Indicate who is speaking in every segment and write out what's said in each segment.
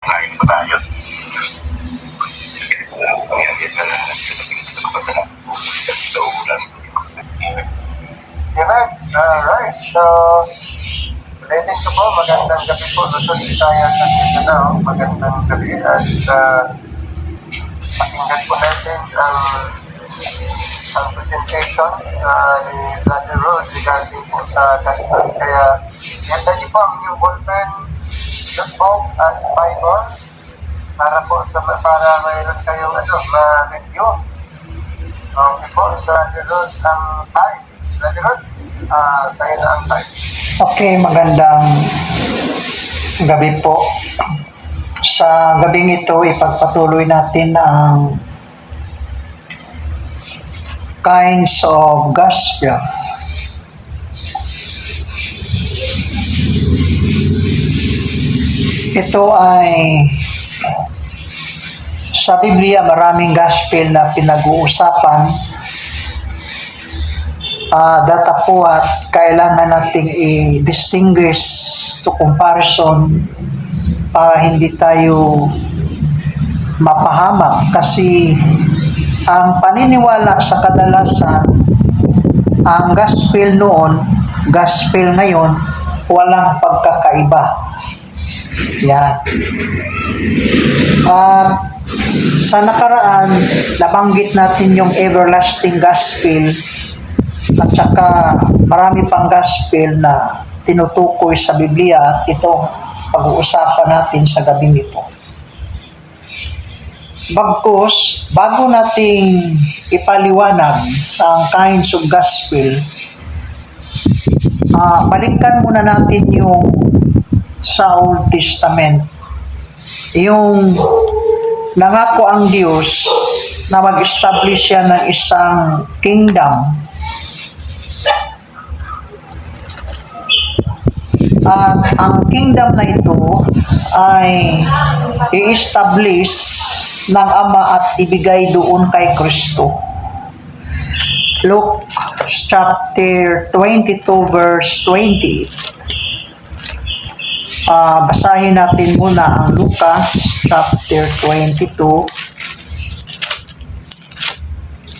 Speaker 1: Ngayon ba tayo?
Speaker 2: Amen. Alright. So, blessings po. Magandang gabi po. Luzon, Visayas at Mindanao. Magandang gabi. At pakinggan po natin ang presentation ni Brother Rose regarding po sa customs. Kaya, ganda niyo po ang inyong ballpen, notebook at Bible para mayroon kayong ma-review. Okay po, sa Brother Rose ang time. Brother Rose, sa'yo na ang time.
Speaker 3: Okay, magandang gabi po. Sa gabing ito, ipagpatuloy natin ang kinds of gospel. Ito ay sa Biblia, maraming gospel na pinag-uusapan. Datapuat, kailangan nating i-distinguish to comparison para hindi tayo mapahamak, kasi ang paniniwala sa kadalasan, ang gospel noon, gospel ngayon, walang pagkakaiba. Yan. At sa nakaraan, nabanggit natin yung everlasting gospel at saka marami pang gospel na tinutukoy sa Biblia, at ito pag-uusapan natin sa gabing ito. Bagkus, bago nating ipaliwanag ang kinds of gospel, balikan muna natin yung sa Old Testament. Yung nangako ang Diyos na mag-establish siya ng isang kingdom. At ang kingdom na ito ay i-establish ng Ama at ibigay doon kay Kristo. Luke chapter 22 verse 20. Basahin natin muna ang Lucas chapter 22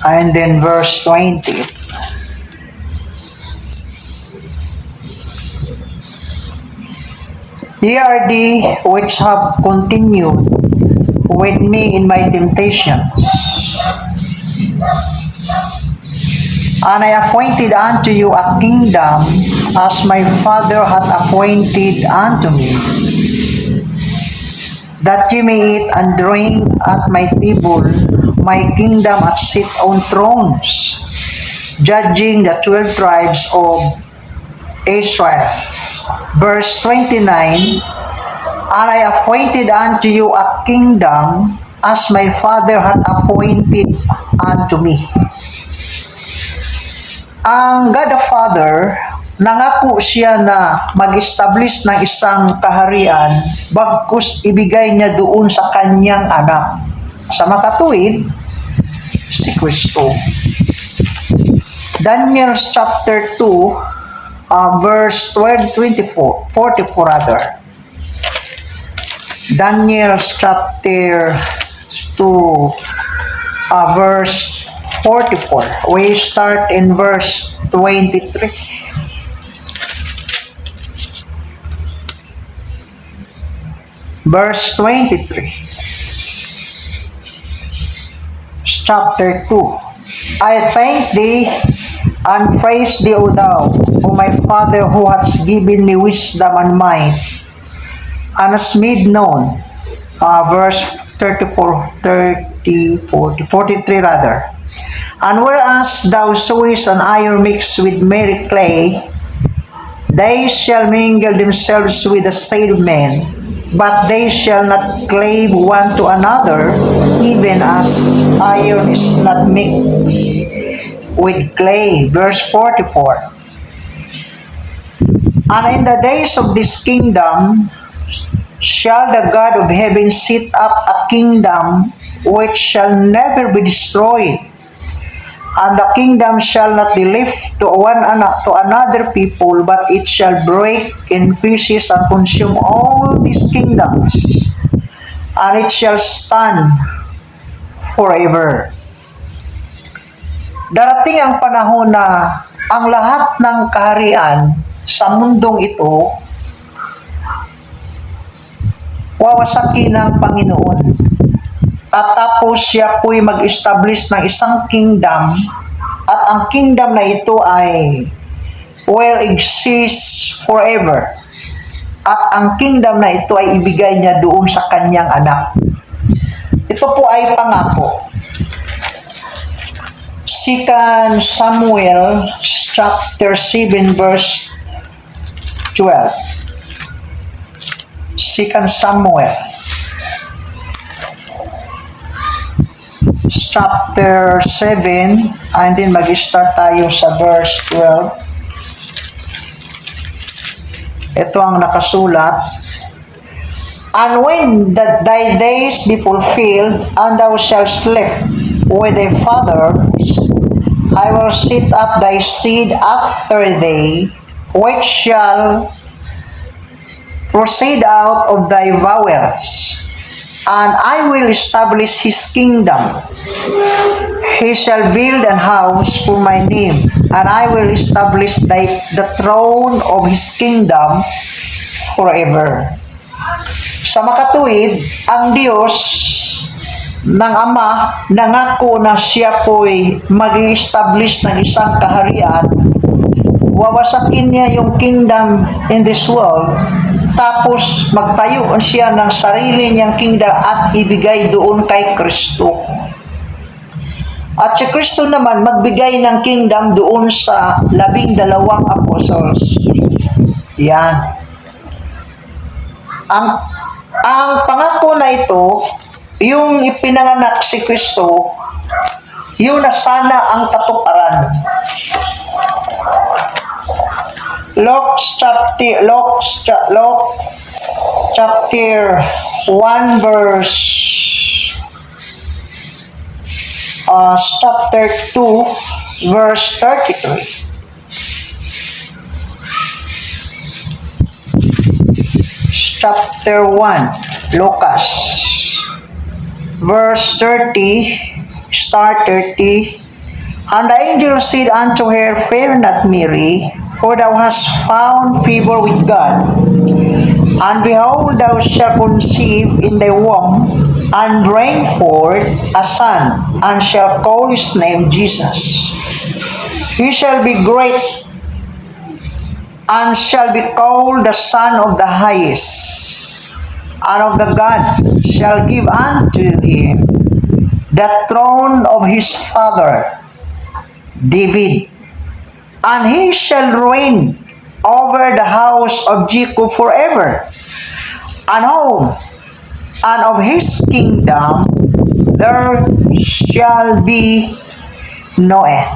Speaker 3: and then verse 20. Ye are they which have continued with me in my temptations, and I appointed unto you a kingdom, as my Father hath appointed unto me, that ye may eat and drink at my table. My kingdom hath sit on thrones, judging the 12 tribes of Israel. Verse 29, and I appointed unto you a kingdom, as my Father hath appointed unto me. Ang God the Father, nangako siya na mag-establish ng isang kaharian, bagkus ibigay niya doon sa kanyang anak. Sa makatuwid, si Kristo. Daniel chapter 2, verse 44 rather. Daniel chapter 2, verse 44. We start in verse 23. Verse 23. Chapter 2. I thank thee and praise thee, O thou, O my Father, who hast given me wisdom and might, and hast made known, verse 43 rather. And whereas thou sowest an iron mixed with merry clay, they shall mingle themselves with the seed of men, but they shall not cleave one to another, even as iron is not mixed with clay. Verse 44. And in the days of this kingdom shall the God of heaven set up a kingdom which shall never be destroyed, and the kingdom shall not be left to another people, but it shall break in pieces and consume all these kingdoms, and it shall stand forever. Darating ang panahon na ang lahat ng kaharian sa mundong ito wawasakin ng Panginoon. At tapos siya po'y mag-establish ng isang kingdom, at ang kingdom na ito ay will exist forever. At ang kingdom na ito ay ibigay niya doon sa kanyang anak. Ito po ay pangako. 2 Samuel chapter 7 verse 12. 2 Samuel chapter 7, and then mag-start tayo sa verse 12. Ito ang nakasulat. And when thy days be fulfilled, and thou shalt sleep with thy father, I will set up thy seed after thee, which shall proceed out of thy bowels, and I will establish his kingdom. He shall build an house for my name, and I will establish the throne of his kingdom forever. Sa makatuwid, ang Diyos ng Ama nangako na siya po'y mag-i-establish ng isang kaharian. Wawasakin niya yung kingdom in this world, tapos magtayo siya ng sarili niyang kingdom at ibigay doon kay Kristo. At si Kristo naman magbigay ng kingdom doon sa 12 apostles. Yan. Ang pangako na ito, yung ipinanganak si Kristo, yun na sana ang katuparan. Luke chapter 1 verse chapter 2 verse 33. Chapter 1, Lucas, verse 30, start 30. And the angel said unto her, Fear not, Mary, for thou hast found favor with God. And behold, thou shalt conceive in thy womb, and bring forth a son, and shall call his name Jesus. He shall be great, and shall be called the Son of the Highest. And of the God shall give unto him the throne of his father David, and he shall reign over the house of Jacob forever, and of his kingdom there shall be no end.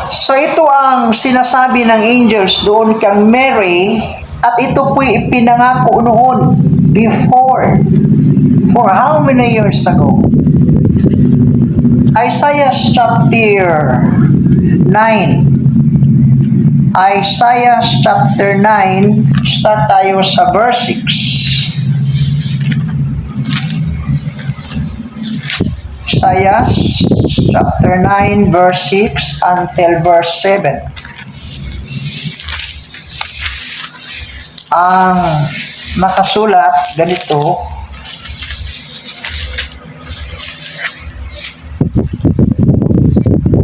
Speaker 3: So ito ang sinasabi ng angels doon kang Mary, at ito po'y ipinangako noon before, for how many years ago? Isaiah chapter 9. Isaiah chapter 9, start tayo sa verse 6. Isaiah chapter 9 verse 6 until verse 7. Ang nakasulat ganito,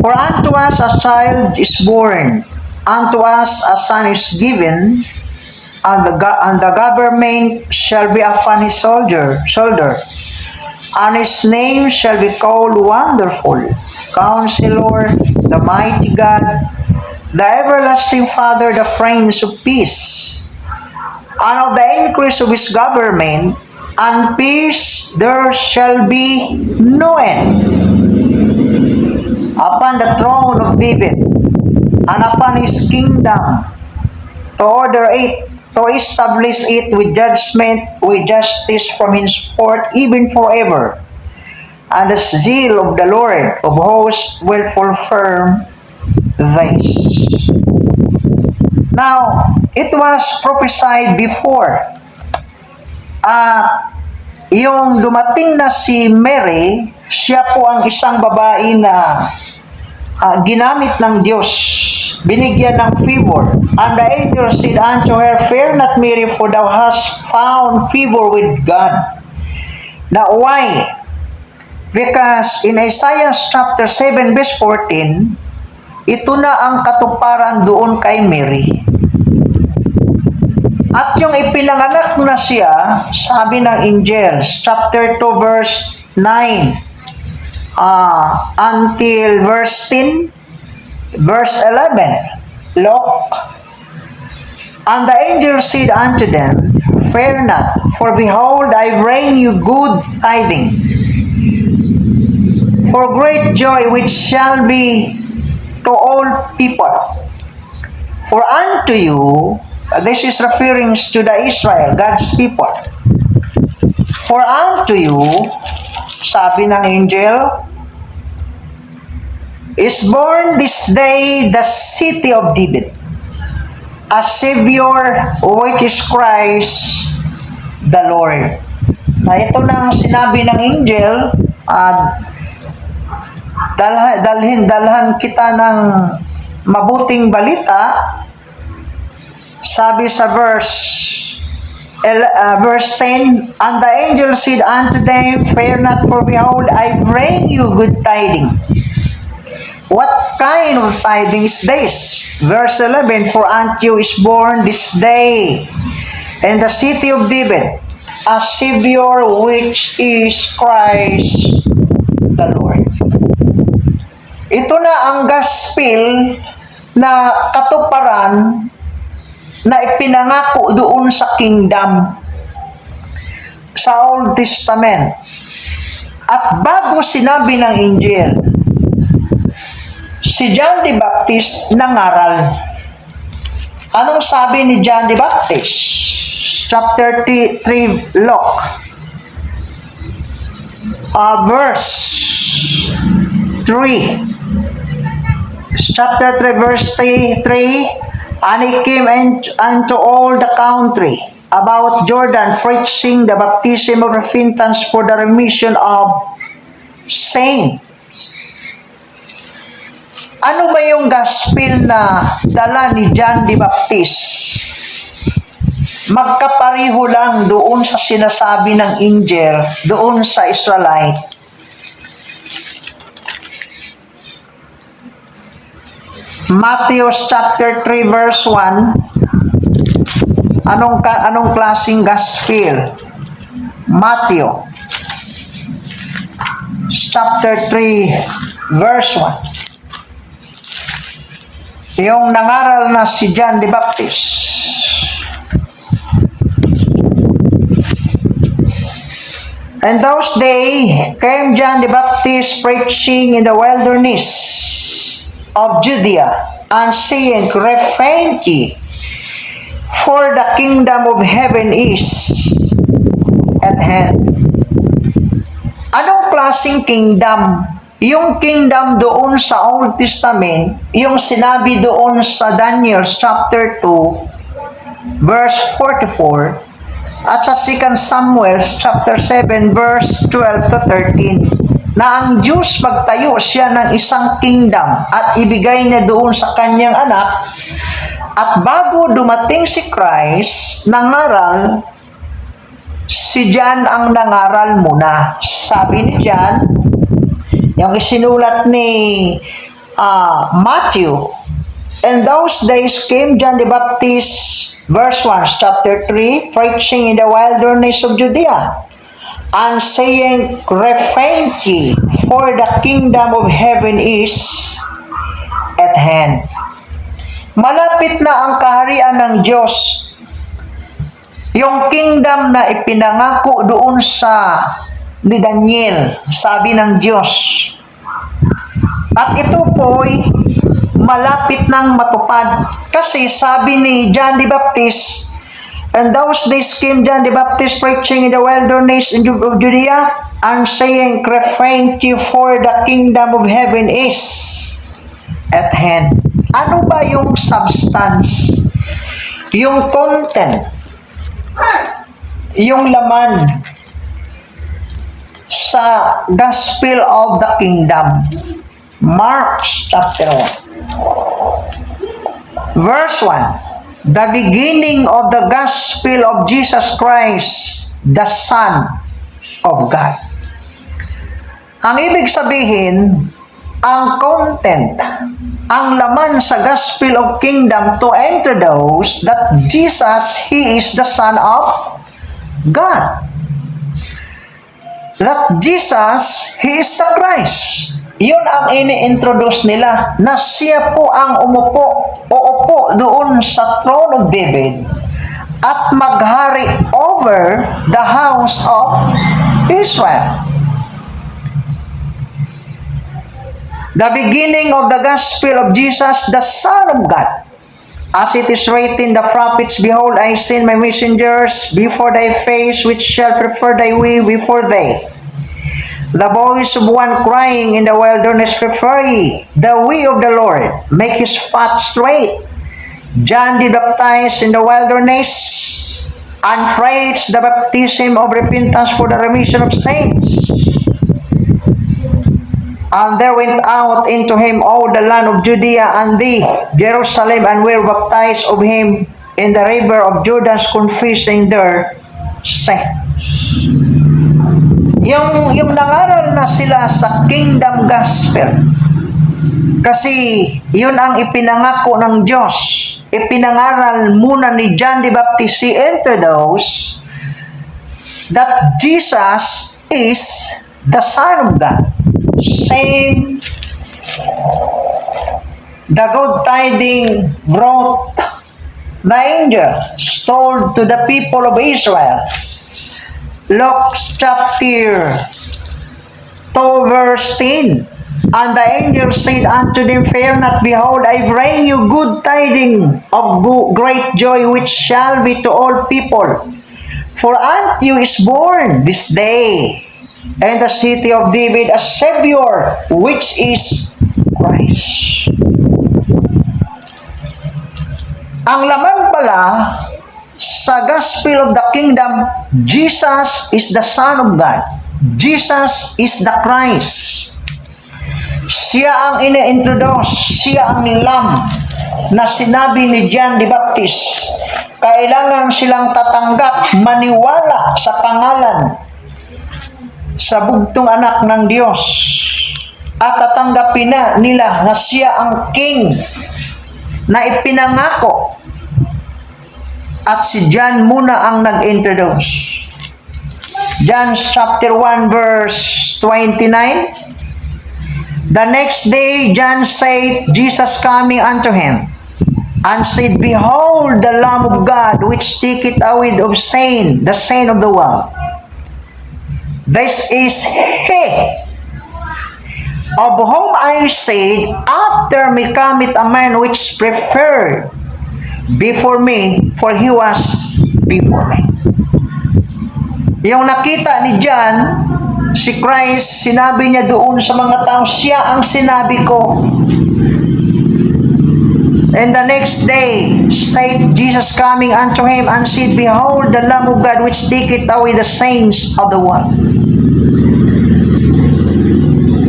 Speaker 3: For unto us a child is born, unto us a son is given, and the government shall be upon his shoulder, and his name shall be called Wonderful, Counselor, the Mighty God, the Everlasting Father, the Prince of Peace. And of the increase of his government and peace there shall be no end. Upon the throne of David, and upon his kingdom, to order it, to establish it with judgment, with justice from henceforth, even forever. And the zeal of the Lord of hosts will fulfill this. Now, it was prophesied before. yung dumating na si Mary, siya po ang isang babae na ginamit ng Diyos, binigyan ng favor. And the angel said unto her, Fear not, Mary, for thou hast found favor with God. Now why? Because in Isaiah chapter 7 verse 14, ito na ang katuparan doon kay Mary. At yung ipinanganak na siya, sabi ng angels, chapter 2 verse 9, until verse 10, verse 11. Look, and the angel said unto them, Fear not, for behold, I bring you good tidings, for great joy which shall be to all people. For unto you, this is referring to the Israel, God's people. For unto you, sabi ng angel, is born this day the city of David, a Savior which is Christ the Lord. Na ito nang sinabi ng angel, dalhan kita ng mabuting balita. Sabi sa verse 10, and the angel said unto them, Fear not, for behold, I bring you good tidings. What kind of tidings is this? Verse 11, For unto you is born this day in the city of David a Savior which is Christ the Lord. Ito na ang gospel na katuparan na ipinangako doon sa kingdom sa Old Testament. At bago sinabi ng angel, si John the Baptist nangaral. Anong sabi ni John the Baptist? Chapter 3, look. Verse 3. Chapter 3, verse 3. And he came unto all the country about Jordan, preaching the baptism of repentance for the remission of sins. Ano ba yung gospel na dala ni John the Baptist? Magkapareho lang doon sa sinasabi ng angel, doon sa Israelite. Matthew chapter 3 verse 1. Anong klaseng gospel? Matthew chapter 3 verse 1. Yung nangaral na si John the Baptist. And those days came John the Baptist preaching in the wilderness of Judea, and saying, Repent ye, for the kingdom of heaven is at hand. Anong klaseng kingdom? Yung kingdom doon sa Old Testament, yung sinabi doon sa Daniel chapter 2, verse 44, at sa 2 Samuel chapter 7, verse 12 to 13. Na ang Diyos magtayo siya ng isang kingdom at ibigay niya doon sa kanyang anak, at bago dumating si Christ, nangaral, si John ang nangaral muna. Sabi ni John, yung isinulat ni Matthew, in those days came John the Baptist, verse 1, chapter 3, preaching in the wilderness of Judea, and saying, Repent ye, for the kingdom of heaven is at hand. Malapit na ang kaharian ng Diyos. Yung kingdom na ipinangako doon sa ni Daniel, sabi ng Diyos. At ito po'y malapit nang matupad. Kasi sabi ni John the Baptist, and those days came John the Baptist preaching in the wilderness of Judea, and saying, Repent you, for the kingdom of heaven is at hand. Ano ba yung substance? Yung content? Yung laman sa Gospel of the Kingdom. Mark chapter 1. Verse 1. The beginning of the Gospel of Jesus Christ, the Son of God. Ang ibig sabihin, ang content, ang laman sa Gospel of Kingdom to introduce that Jesus, He is the Son of God. That Jesus, He is the Christ. Yun ang ini-introduce nila na siya po ang uupo doon sa throne of David at maghari over the house of Israel. The beginning of the gospel of Jesus, the Son of God. As it is written, the prophets, behold, I send my messengers before thy face, which shall prepare thy way before thee. The voice of one crying in the wilderness, prepare ye the way of the Lord, make his path straight. John did baptize in the wilderness, and preached the baptism of repentance for the remission of sins. And there went out into him all the land of Judea and the Jerusalem, and were baptized of him in the river of Jordan, confessing their sins. Yung nangaral na sila sa Kingdom Gospel, kasi yun ang ipinangako ng Diyos. Ipinangaral muna ni John the Baptist, he introduced that Jesus is the Son of God. Same, the good tidings brought the angels told to the people of Israel. Luke chapter 2 verse 10. And the angel said unto them, fear not, behold, I bring you good tidings of great joy, which shall be to all people. For unto you is born this day in the city of David a Savior, which is Christ. Ang laman pala sa Gospel of the Kingdom, Jesus is the Son of God. Jesus is the Christ. Siya ang ina-introduce, siya ang lamb na sinabi ni John the Baptist. Kailangan silang tatanggap, maniwala sa pangalan sa bugtong anak ng Diyos at tatanggapin na nila na siya ang King na ipinangako, at si John muna ang nag-introduce. John chapter 1 verse 29. The next day John said, Jesus coming unto him and said, behold the Lamb of God, which taketh away of sin, the sin of the world. This is he of whom I said, after me cometh a man which preferred before me, for he was before me. Yung nakita ni John, si Christ, sinabi niya doon sa mga tao, siya ang sinabi ko. And the next day, said Jesus coming unto him and said, behold the Lamb of God, which taketh away the sins of the world.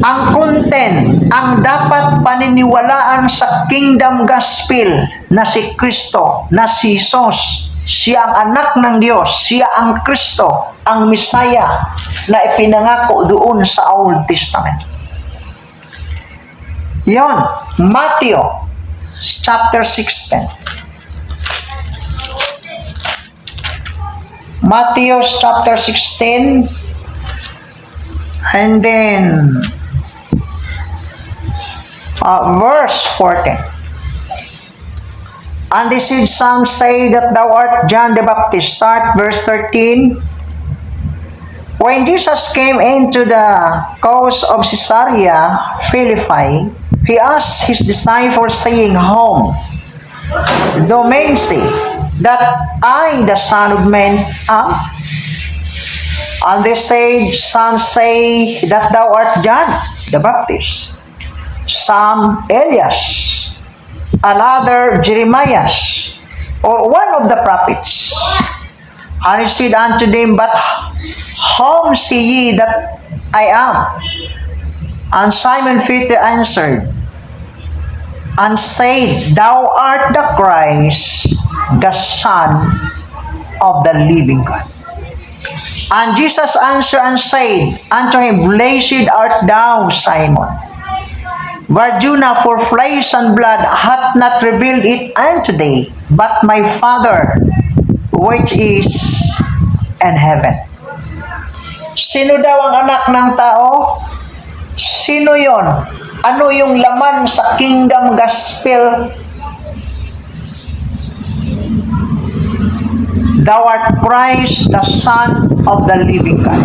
Speaker 3: Ang content, ang dapat paniniwalaan sa Kingdom Gospel na si Kristo, na si Jesus, siya ang anak ng Diyos, siya ang Kristo, ang Messiah na ipinangako doon sa Old Testament. Yon, Matthew chapter 16. Matthew chapter 16, and then verse 14. And they said, some say that thou art John the Baptist. Start verse 13. When Jesus came into the coast of Caesarea Philippi, he asked his disciples, saying, whom do men say that I, the Son of Man, am? And they said, some say that thou art John the Baptist, some Elias, another Jeremiah, or one of the prophets. And he said unto them, but whom say ye that I am. And Simon Peter answered and said, Thou art the Christ, the Son of the living God. And Jesus answered and said unto him, Blessed art thou, Simon, Barjona, for flesh and blood hath not revealed it unto thee, but my Father which is in heaven. Sino daw ang anak ng tao? Sino yon? Ano yung laman sa kingdom gospel? Thou art Christ, the Son of the living God.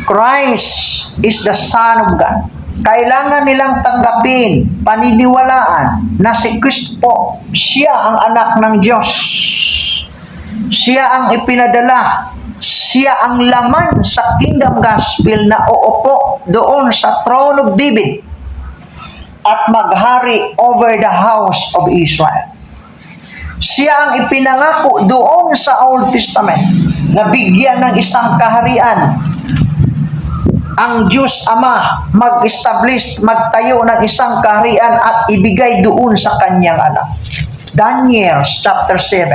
Speaker 3: Christ is the Son of God. Kailangan nilang tanggapin, paniniwalaan na si Kristo, siya ang anak ng Diyos. Siya ang ipinadala. Siya ang laman sa kingdom gospel na uupo doon sa throne of David at maghari over the house of Israel. Siya ang ipinangako doon sa Old Testament na bigyan ng isang kaharian ang Diyos Ama mag-establish, magtayo ng isang kaharian at ibigay doon sa kanyang anak. Daniel chapter 7.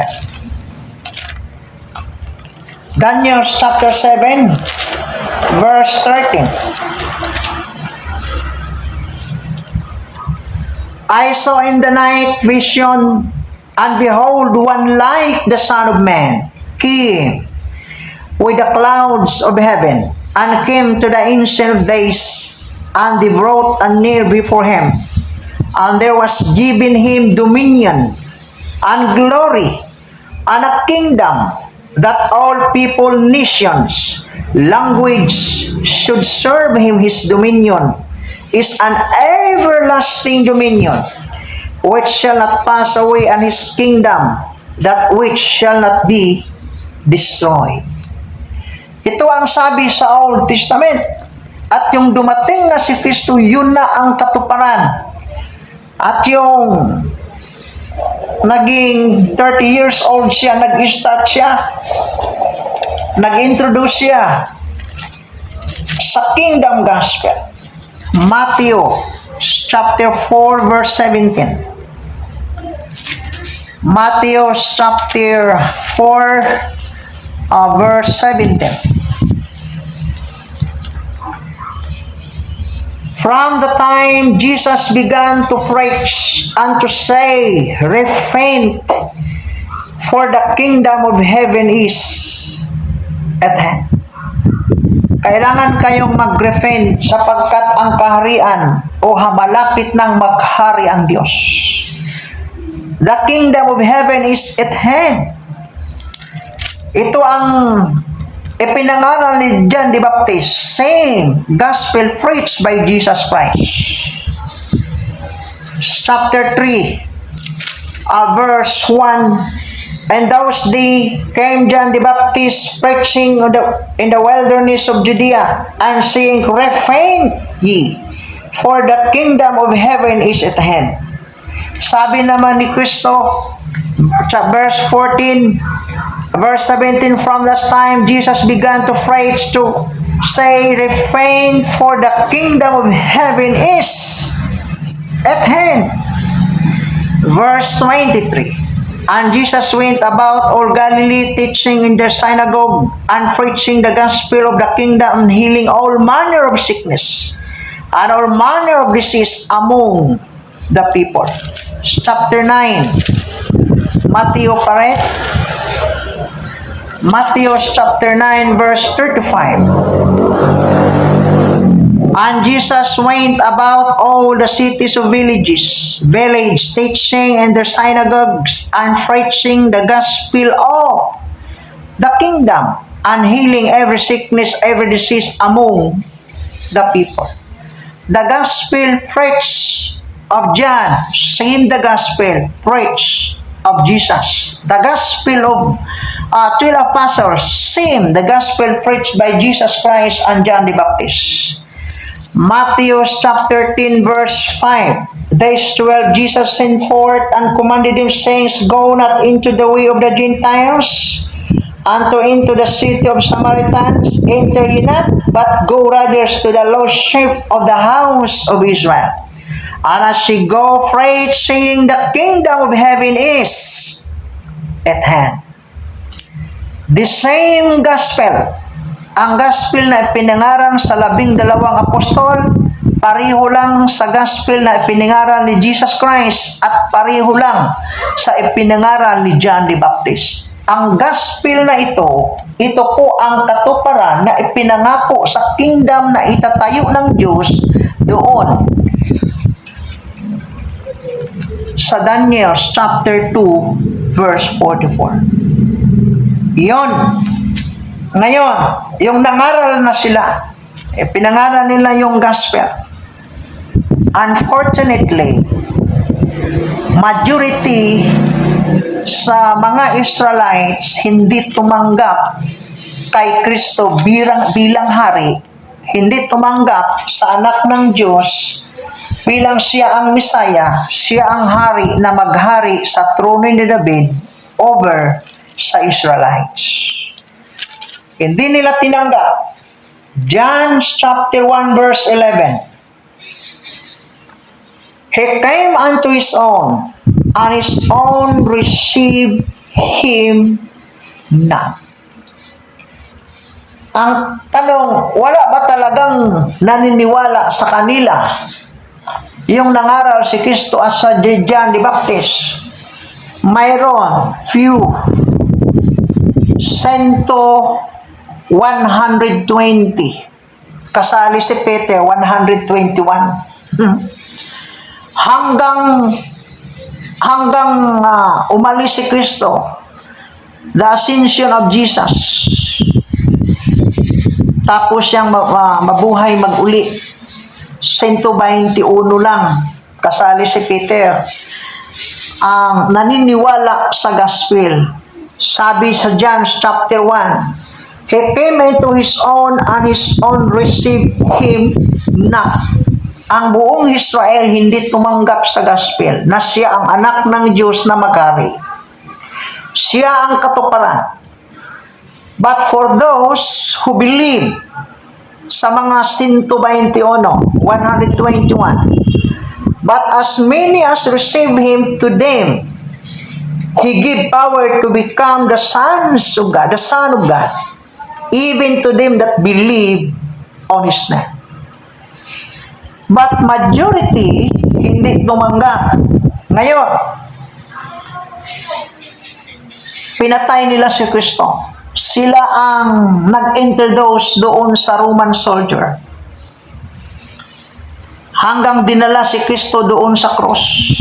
Speaker 3: Daniel chapter 7 verse 13. I saw in the night vision, and behold, one like the Son of Man came with the clouds of heaven, and came to the Ancient of Days, and they brought a near before him. And there was given him dominion, and glory, and a kingdom, that all people, nations, language should serve him. His dominion is an everlasting dominion, which shall not pass away, and his kingdom, that which shall not be destroyed. Ito ang sabi sa Old Testament. At yung dumating na si Kristo, yun na ang katuparan. At yung naging 30 years old siya, nag-start siya, nag-introduce siya sa kingdom gospel. Matthew chapter 4 verse 17. Matthew chapter 4 verse 17. From the time Jesus began to preach and to say, Repent, for the kingdom of heaven is at hand. Kailangan kayong mag-repent sapagkat ang kaharian o malapit nang maghari ang Diyos. The kingdom of heaven is at hand. Ito ang ipinangaral ni John the Baptist, same gospel preached by Jesus Christ. Chapter 3, verse 1. And those days came John the Baptist preaching in the wilderness of Judea, and saying, Repent ye, for the kingdom of heaven is at hand. Sabi naman ni Kristo, verse 14, Verse 17, From that time Jesus began to preach, to say, Repent, for the kingdom of heaven is at hand. Verse 23, And Jesus went about all Galilee, teaching in their synagogue, and preaching the gospel of the kingdom, and healing all manner of sickness, and all manner of disease among the people. Chapter 9, Matthew paret. Matthew chapter 9 verse 35. And Jesus went about all the cities of village, teaching in their synagogues, and preaching the gospel of the kingdom, and healing every sickness, every disease among the people. The gospel preached of John, same the gospel preached of Jesus. The gospel of 12 apostles, same the gospel preached by Jesus Christ and John the Baptist. Matthew chapter 10 verse 5. These 12 Jesus sent forth and commanded them, saying, Go not into the way of the Gentiles, unto into the city of Samaritans, enter ye not, but go rather to the lost sheep of the house of Israel. And as she go, preach, saying, the kingdom of heaven is at hand. The same gospel, ang gospel na ipinangaral sa 12 apostol, pareho lang sa gospel na ipinangaral ni Jesus Christ at pareho lang sa ipinangaral ni John the Baptist. Ang gospel na ito po ang katuparan na ipinangako sa kingdom na itatayo ng Diyos doon sa Daniel chapter 2 verse 44. Yon. Ngayon, yung nangaral na sila, pinangaral nila yung gospel. Unfortunately, majority sa mga Israelites hindi tumanggap kay Kristo bilang hari, hindi tumanggap sa anak ng Diyos bilang siya ang Misaya, siya ang hari na maghari sa trono ni David over sa Israelites. Hindi nila tinanggap. John chapter 1 verse 11. He came unto his own, and his own received him not. Ang tanong, wala ba talagang naniniwala sa kanila yung nangaral si Kristo at sa John the Baptist? Mayroon few, 120. Kasali si Peter, 121. Hanggang umalis si Kristo, the ascension of Jesus. Tapos siyang mabuhay mag-uli. 121 lang kasali si Peter ang naniniwala sa gospel. Sabi sa John chapter 1, He came into his own, and his own received him not. Ang buong Israel hindi tumanggap sa gospel na siya ang anak ng Diyos na maghari. Siya ang katuparan. But for those who believe, sa mga 121, but as many as receive him, to them he give power to become the sons of God, the Son of God, even to them that believe on his name. But majority hindi tumanggap. Ngayon, pinatay nila si Kristo. Sila ang nag-introduce doon sa Roman soldier. Hanggang dinala si Kristo doon sa cross.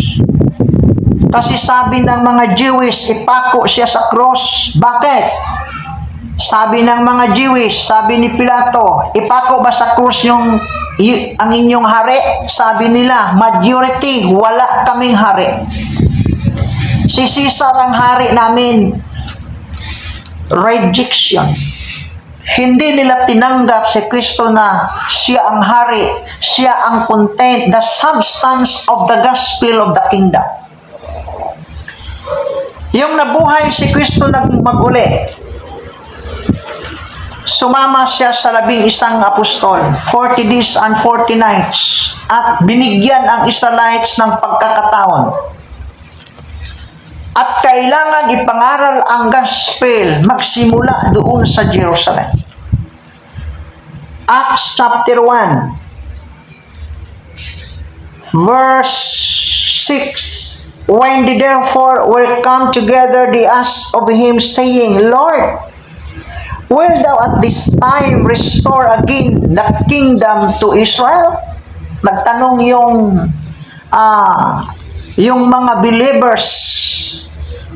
Speaker 3: Kasi sabi ng mga Jewish, ipako siya sa cross. Bakit? Sabi ng mga Jewish, sabi ni Pilato, ipako ba sa cross ang inyong hari? Sabi nila, majority, wala kaming hari. Si Caesar ang hari namin. Rejection. Hindi nila tinanggap si Kristo na siya ang hari, siya ang content, the substance of the gospel of the kingdom. Yung nabuhay si Kristo mag-uli, sumama siya sa 11 apostol, 40 days and 40 nights, at binigyan ang Israelites ng pagkakataon. At kailangan ipangaral ang gospel magsimula doon sa Jerusalem. Acts chapter 1, verse 6. When they therefore were come together, they asked of him, saying, Lord, will thou at this time restore again the kingdom to Israel? Nagtanong yung mga believers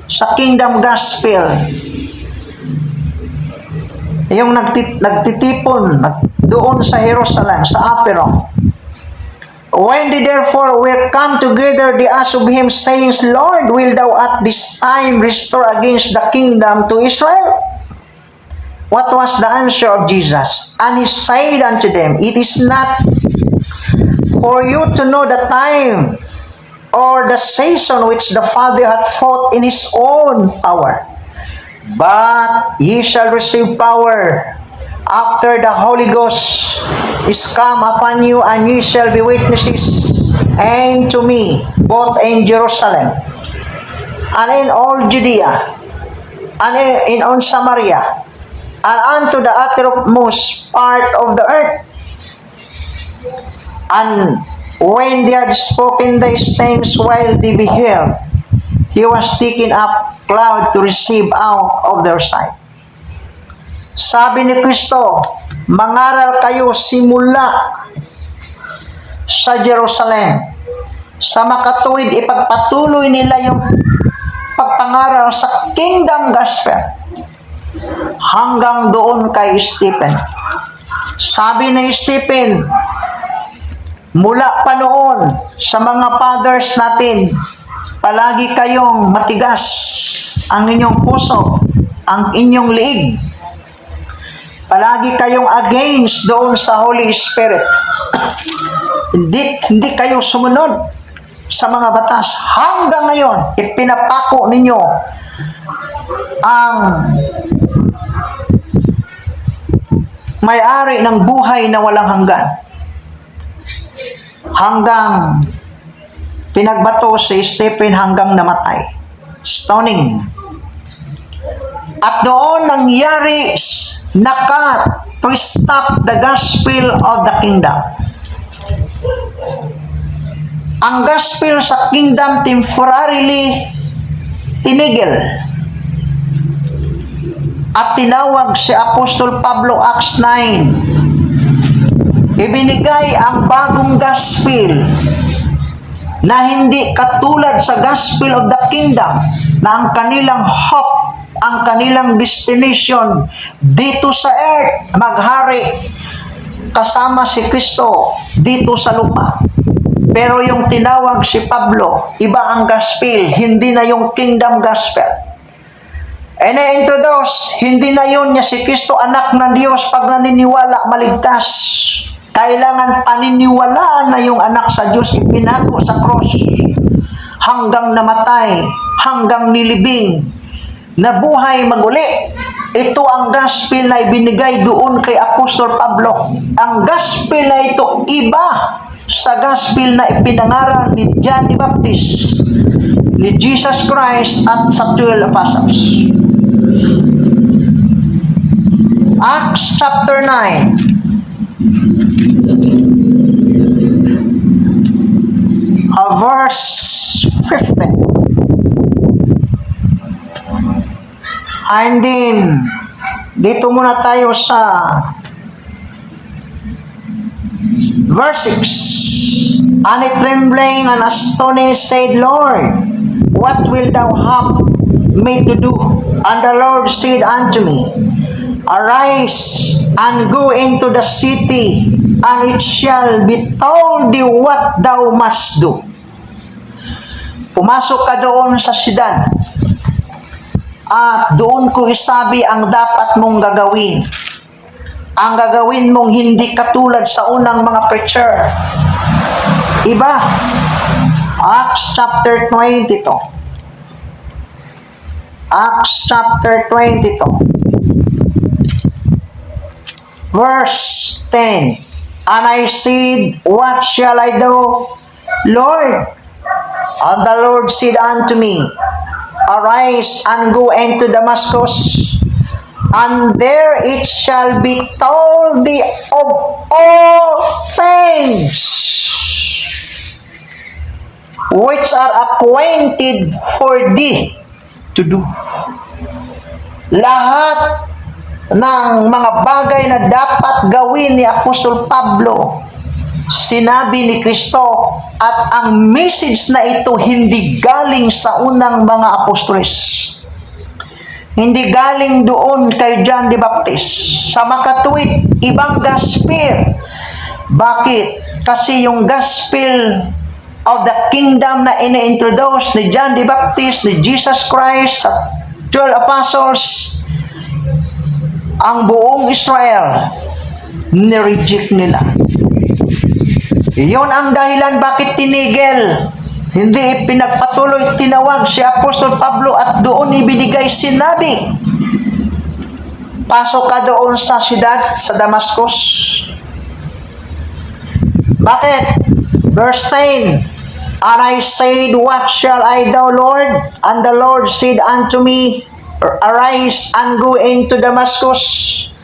Speaker 3: sa kingdom gospel. Yung nagtitipon doon sa Jerusalem, sa Aperon. When they therefore were come together, they asked of him, saying, Lord, will thou at this time restore against the kingdom to Israel? What was the answer of Jesus? And he said unto them, It is not for you to know the time or the season which the Father hath fought in his own power. But ye shall receive power after the Holy Ghost is come upon you, and ye shall be witnesses and to me, both in Jerusalem, and in all Judea, and in all Samaria, and unto the uttermost part of the earth. And when they had spoken these things while they beheld, he was taken up cloud to receive out of their sight. Sabi ni Kristo, mangaral kayo simula sa Jerusalem. Sa makatuwid, ipagpatuloy nila yung pagpangaral sa kingdom gospel hanggang doon kay Stephen. Sabi ni Stephen, mula pa noon sa mga fathers natin, palagi kayong matigas ang inyong puso, ang inyong liig. Palagi kayong against doon sa Holy Spirit. Hindi kayo sumunod sa mga batas. Hanggang ngayon, ipinapako ninyo ang may-ari ng buhay na walang hanggan. Hanggang pinagbato si Stephen hanggang namatay. Stoning. At doon nangyari to stop the gospel of the kingdom. Ang gospel sa kingdom temporarily tinigil. At tinawag si Apostol Pablo, Acts 9. Ibinigay ang bagong gospel na hindi katulad sa gospel of the kingdom, na ang kanilang hope, ang kanilang destination dito sa earth, maghari kasama si Kristo dito sa lupa. Pero yung tinawag si Pablo, iba ang gospel, hindi na yung kingdom gospel. And na-introduce, hindi na yun niya si Kristo, anak ng Diyos, pag naniniwala, maligtas. Kailangan paniniwalaan na yung anak sa Diyos, ipinago sa cross, hanggang namatay, hanggang nilibing, nabuhay maguli. Ito ang gospel na ibinigay doon kay Apostol Pablo. Ang gospel na ito iba sa gospel na ipinangaral ni John the Baptist, ni Jesus Christ at sa 12 apostles. Acts chapter 9. Verse 15. And then, dito muna tayo sa verse 6. And it trembling and astonished said, Lord, what wilt thou have me to do? And the Lord said unto me, Arise and go into the city, and it shall be told thee what thou must do. Pumasok ka doon sa siyudad, at doon ko isabi ang dapat mong gagawin. Ang gagawin mong hindi katulad sa unang mga preacher. Iba. Acts chapter 22. Acts chapter 22. Verse 10. And I said, What shall I do, Lord? And the Lord said unto me, Arise and go into Damascus, and there it shall be told thee of all things which are appointed for thee to do. Lahat ng mga bagay na dapat gawin ni Apostol Pablo, sinabi ni Kristo, at ang message na ito hindi galing sa unang mga apostoles. Hindi galing doon kay John the Baptist. Sa makatuwid, ibang gospel. Bakit? Kasi yung gospel of the kingdom na ini-introduce ni John the Baptist, ni Jesus Christ, sa 12 apostles, ang buong Israel, nireject nila. Iyon ang dahilan bakit tinigil. Hindi pinagpatuloy, tinawag si Apostol Pablo at doon ibinigay sinabi Pasok ka doon sa siyudad, sa Damascus. Bakit? Verse 10, And I said, What shall I do, Lord? And the Lord said unto me, Arise and go into Damascus,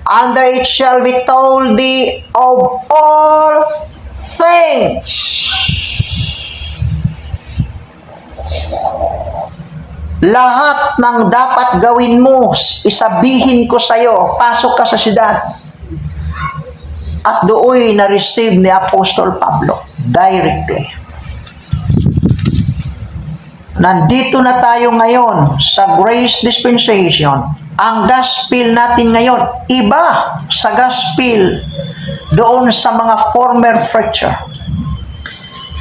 Speaker 3: and there it shall be told thee of all things. Lahat ng dapat gawin mo, isabihin ko sa iyo, pasok ka sa siyudad. At doon na-receive ni Apostol Pablo directly. Nandito na tayo ngayon sa Grace Dispensation. Ang gospel natin ngayon, iba sa gospel doon sa mga former preacher.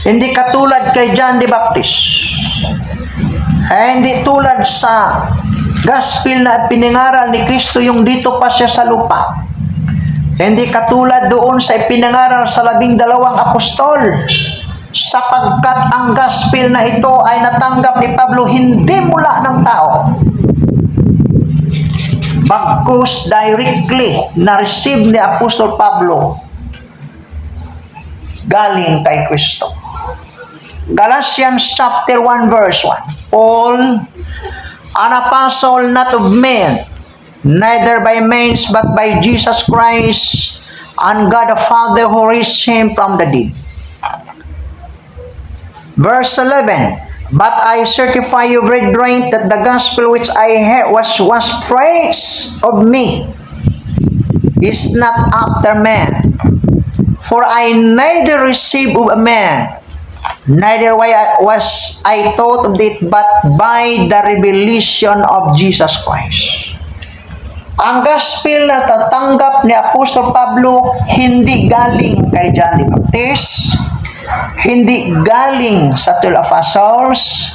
Speaker 3: Hindi katulad kay John the Baptist. Hindi tulad sa gospel na pinangaral ni Kristo yung dito pa siya sa lupa. Hindi katulad doon sa ipinangaral sa 12 apostol. Sapagkat ang gospel na ito ay natanggap ni Pablo hindi mula ng tao. Bagkus directly na-receive ni Apostol Pablo galing kay Kristo. Galatians chapter 1 verse 1. Paul, an apostle not of men, neither by men but by Jesus Christ and God the Father who raised him from the dead. Verse 11, But I certify you, brethren, that the gospel which I heard was praised of me is not after man. For I neither received of a man, neither was I taught of it, but by the revelation of Jesus Christ. Ang gospel na tatanggap ni Apostol Pablo hindi galing kay John the Baptist, hindi galing sa 12 apostles,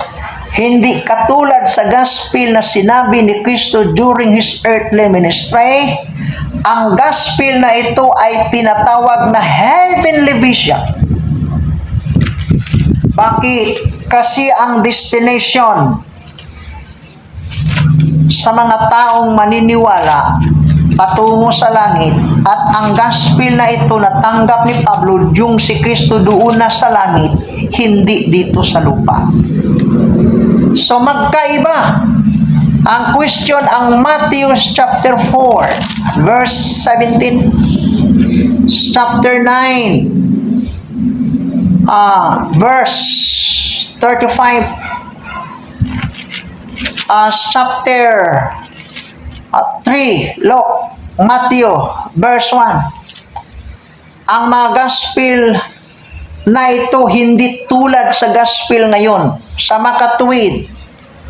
Speaker 3: hindi katulad sa gospel na sinabi ni Kristo during His earthly ministry. Ang gospel na ito ay tinatawag na heavenly vision. Bakit? Kasi ang destination sa mga taong maniniwala patungo sa langit, at ang gospel na ito natanggap ni Pablo yung si Kristo doon na sa langit, hindi dito sa lupa. So magkaiba. Ang question, ang Matthew chapter 4 verse 17, chapter 9 verse 35, chapter 3, look, Matthew, verse 1. Ang mga gospel na ito hindi tulad sa gospel ngayon. Sa makatuwid,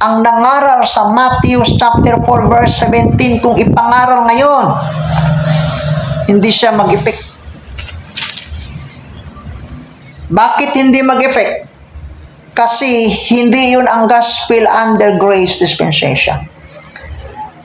Speaker 3: ang nangaral sa Matthew chapter 4, verse 17, kung ipangaral ngayon, hindi siya mag-effect. Bakit hindi mag-effect? Kasi hindi yun ang gospel under grace dispensation.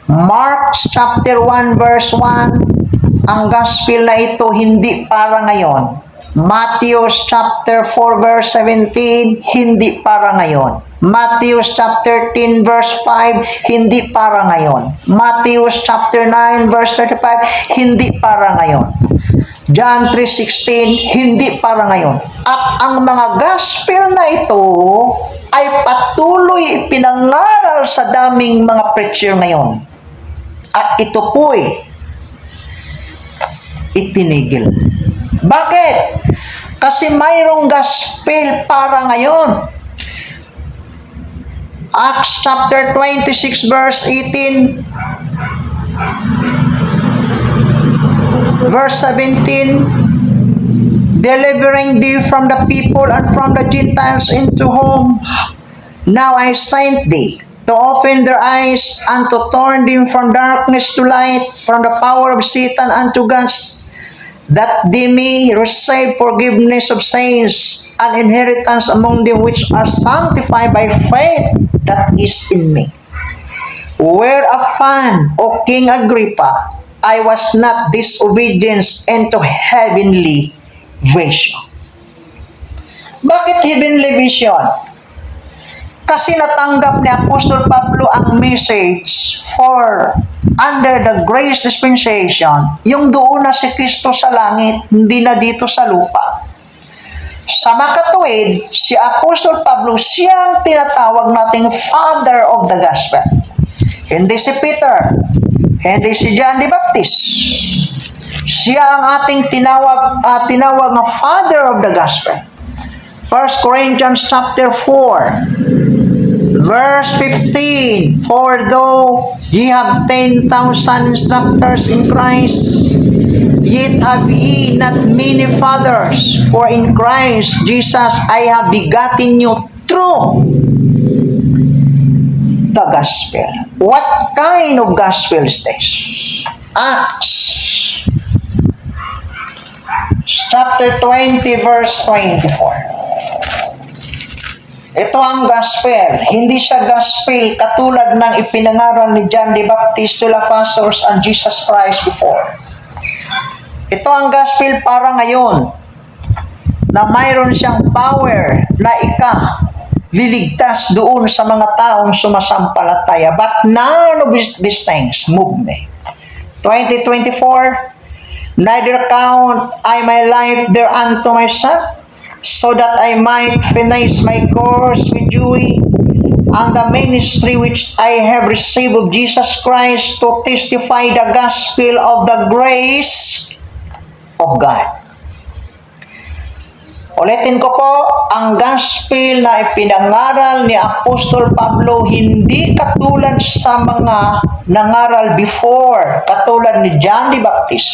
Speaker 3: Mark chapter 1 verse 1, ang gospel na ito hindi para ngayon. Matthew chapter 4 verse 17, hindi para ngayon. Matthew chapter 10 verse 5, hindi para ngayon. Matthew chapter 9 verse 35, hindi para ngayon. John 3:16, hindi para ngayon. At ang mga gospel na ito ay patuloy ipinangaral sa daming mga preacher ngayon. At ito po'y itinigil. Bakit? Kasi mayroong gospel para ngayon. Acts chapter 26 verse 18, verse 17, delivering thee from the people and from the Gentiles into whom now I sent thee, to open their eyes and to turn them from darkness to light, from the power of Satan unto God, that they may receive forgiveness of sins and inheritance among them which are sanctified by faith that is in me. Whereupon, O King Agrippa, I was not disobedient into heavenly vision. Bakit heavenly vision? Kasi natanggap ni Apostol Pablo ang message for under the grace dispensation, yung doon na si Kristo sa langit, hindi na dito sa lupa. Sa makatuwid, si Apostol Pablo, siyang tinatawag nating Father of the Gospel. Hindi si Peter, hindi si John the Baptist. Siya ang ating tinawag na Father of the Gospel. 1 Corinthians chapter 4, verse 15, For though ye have 10,000 instructors in Christ, yet have ye not many fathers, for in Christ Jesus I have begotten you through the gospel. What kind of gospel is this? Acts chapter 20, verse 24. Ito ang gospel. Hindi siya gospel katulad ng ipinangaral ni John the Baptist to the apostles and Jesus Christ before. Ito ang gospel para ngayon na mayroon siyang power na liligtas doon sa mga taong sumasampalataya. But none of these things move me. 2024, neither count I my life thereunto myself, so that I might finish my course with joy and the ministry which I have received of Jesus Christ to testify the gospel of the grace of God. Ulitin ko po, ang gospel na ipinangaral ni Apostol Pablo hindi katulad sa mga nangaral before, katulad ni John the Baptist,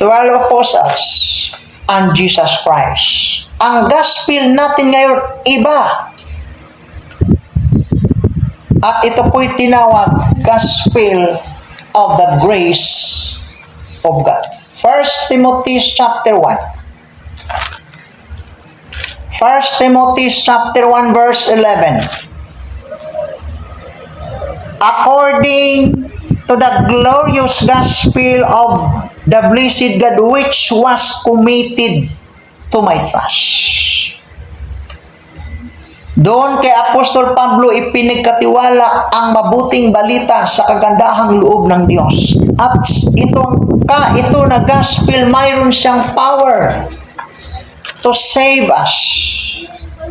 Speaker 3: 12 apostles, and Jesus Christ. Ang gospel natin ngayon iba. At ito po'y tinawag gospel of the grace of God. 1 Timothy chapter 1. 1 Timothy chapter 1 verse 11. According to the glorious gospel of the blessed God which was committed to my trust. Doon kay Apostol Pablo ipinagkatiwala ang mabuting balita sa kagandahang loob ng Diyos. At ito na gospel, mayroon siyang power to save us,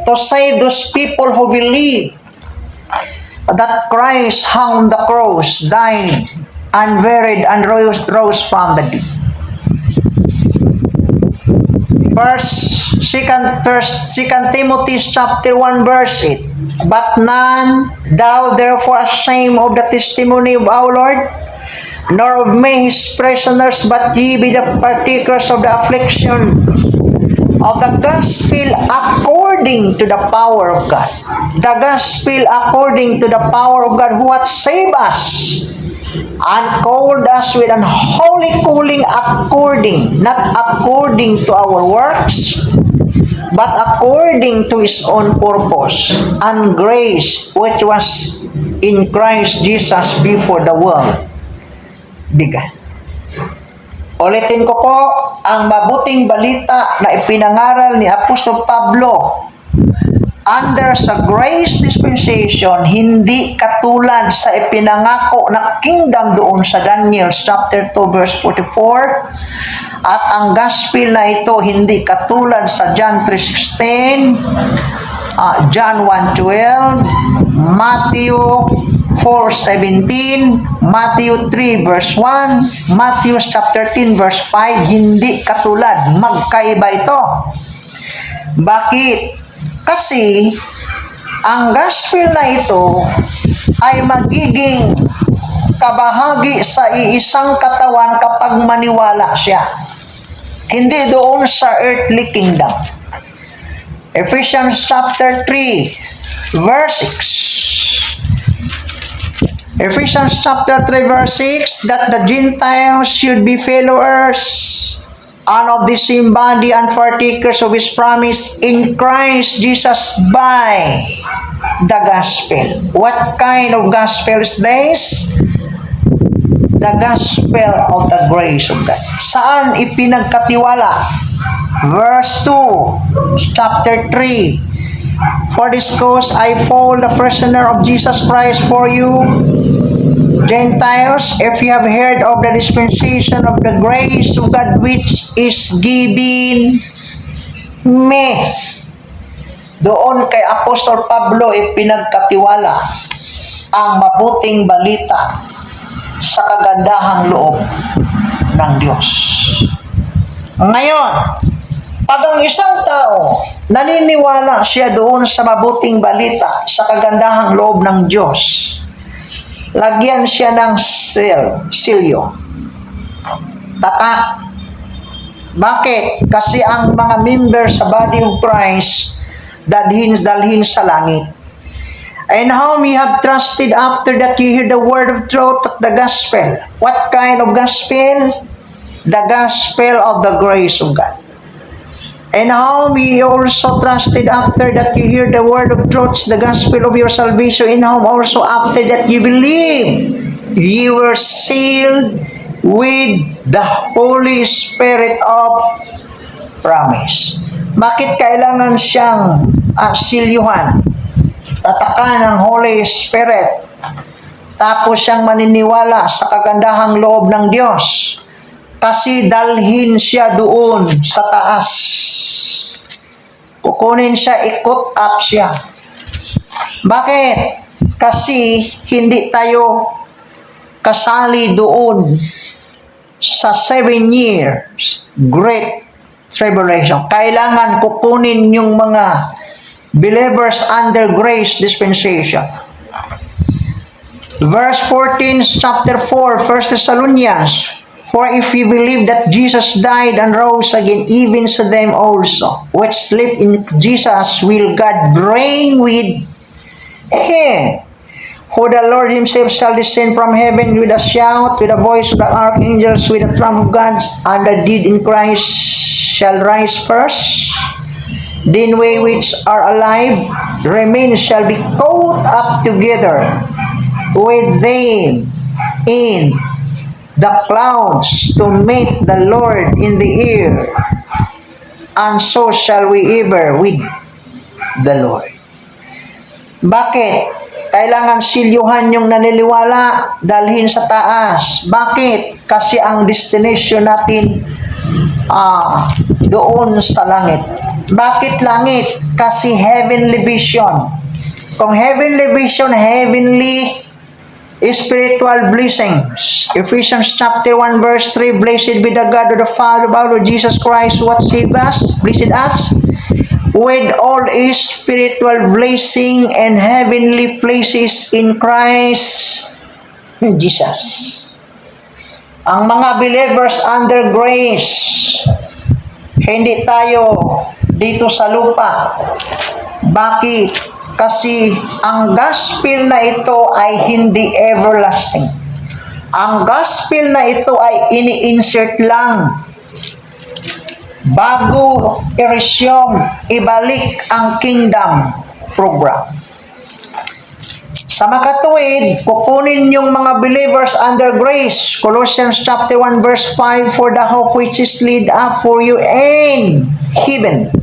Speaker 3: to save those people who believe that Christ hung on the cross, died, and buried, and rose from the dead. Second Timothy chapter 1 verse 8. But none thou therefore ashamed of the testimony of our Lord, nor of me his prisoners, but ye be the partakers of the affliction of the gospel according to the power of God. The gospel according to the power of God who hath saved us and called us with an holy calling according, not according to our works, but according to his own purpose and grace which was in Christ Jesus before the world began. Ulitin ko po, ang mabuting balita na ipinangaral ni Apostol Pablo under sa grace dispensation, hindi katulad sa ipinangako na kingdom doon sa Daniel chapter 2 verse 44, at ang gospel na ito hindi katulad sa John 3:16, John 1:12, Matthew 4:17, Matthew 3 verse 1, Matthew chapter 10 verse 5, hindi katulad, magkaiba ito. Bakit? Kasi ang gospel na ito ay magiging kabahagi sa iisang katawan kapag maniwala siya. Hindi doon sa earthly kingdom. Ephesians chapter 3 verse 6. Ephesians chapter 3 verse 6, that the Gentiles should be fellow heirs and of the same body and partakers of his promise in Christ Jesus by the gospel. What kind of gospel is this? The gospel of the grace of God. Saan ipinagkatiwala? Verse 2, chapter 3. For this cause I fall the prisoner of Jesus Christ for you, Gentiles, if you have heard of the dispensation of the grace of God which is given me. Doon kay Apostol Pablo ipinagkatiwala ang mabuting balita sa kagandahang loob ng Diyos. Ngayon, pag ang isang tao naniniwala siya doon sa mabuting balita sa kagandahang loob ng Diyos, lagyan siya ng silyo. Tatak. Bakit? Kasi ang mga member sa body of Christ dalhin sa langit. And whom ye have trusted after that you hear the word of truth of the gospel. What kind of gospel? The gospel of the grace of God. And whom ye also trusted after that you hear the word of truth, the gospel of your salvation, in whom also after that you believe, ye were sealed with the Holy Spirit of promise. Bakit kailangan siyang silyuhan? Tatakan ng Holy Spirit. Tapos siyang maniniwala sa kagandahang loob ng Diyos. Kasi dalhin siya doon sa taas. Kukunin siya, ikot up siya. Bakit? Kasi hindi tayo kasali doon sa 7 years Great Tribulation. Kailangan kukunin yung mga believers under grace dispensation. Verse 14, chapter 4, 1 Thessalonians. For if you believe that Jesus died and rose again, even so them also, which sleep in Jesus, will God bring with him. For the Lord himself shall descend from heaven with a shout, with the voice of the archangels, with the trump of God, and the dead in Christ shall rise first. Then we which are alive remain shall be caught up together with them in the clouds to meet the Lord in the air, and so shall we ever with the Lord. Bakit? Kailangan silyuhan yung naniniwala, dalhin sa taas. Bakit? Kasi ang destination natin doon sa langit. Bakit langit? Kasi heavenly vision. Kung heavenly vision, heavenly spiritual blessings. Ephesians chapter 1 verse 3, Blessed be the God of the Father of our Lord Jesus Christ, what saved us, blessed us, with all spiritual blessing and heavenly places in Christ Jesus. Ang mga believers under grace, hindi tayo dito sa lupa. Bakit? Kasi ang gospel na ito ay hindi everlasting. Ang gospel na ito ay ini-insert lang bago i-resume, ibalik ang kingdom program. Sa makatuwid, kukunin yung mga believers under grace. Colossians chapter 1 verse 5, For the hope which is laid up for you in heaven,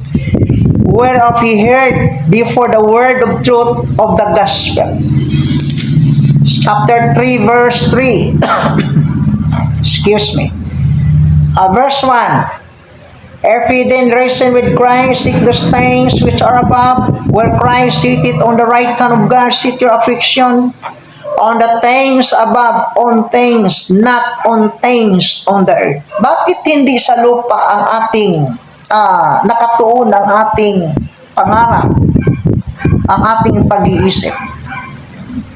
Speaker 3: whereof ye heard before the word of truth of the gospel. Chapter 3 verse 3. Excuse me. Verse 1. If ye then risen with Christ, seek those things which are above, where Christ sitteth on the right hand of God, set your affection on the things above, on things, not on things on the earth. Bakit hindi sa lupa ang ating nakatuon ang ating pangarap, ang ating pag-iisip?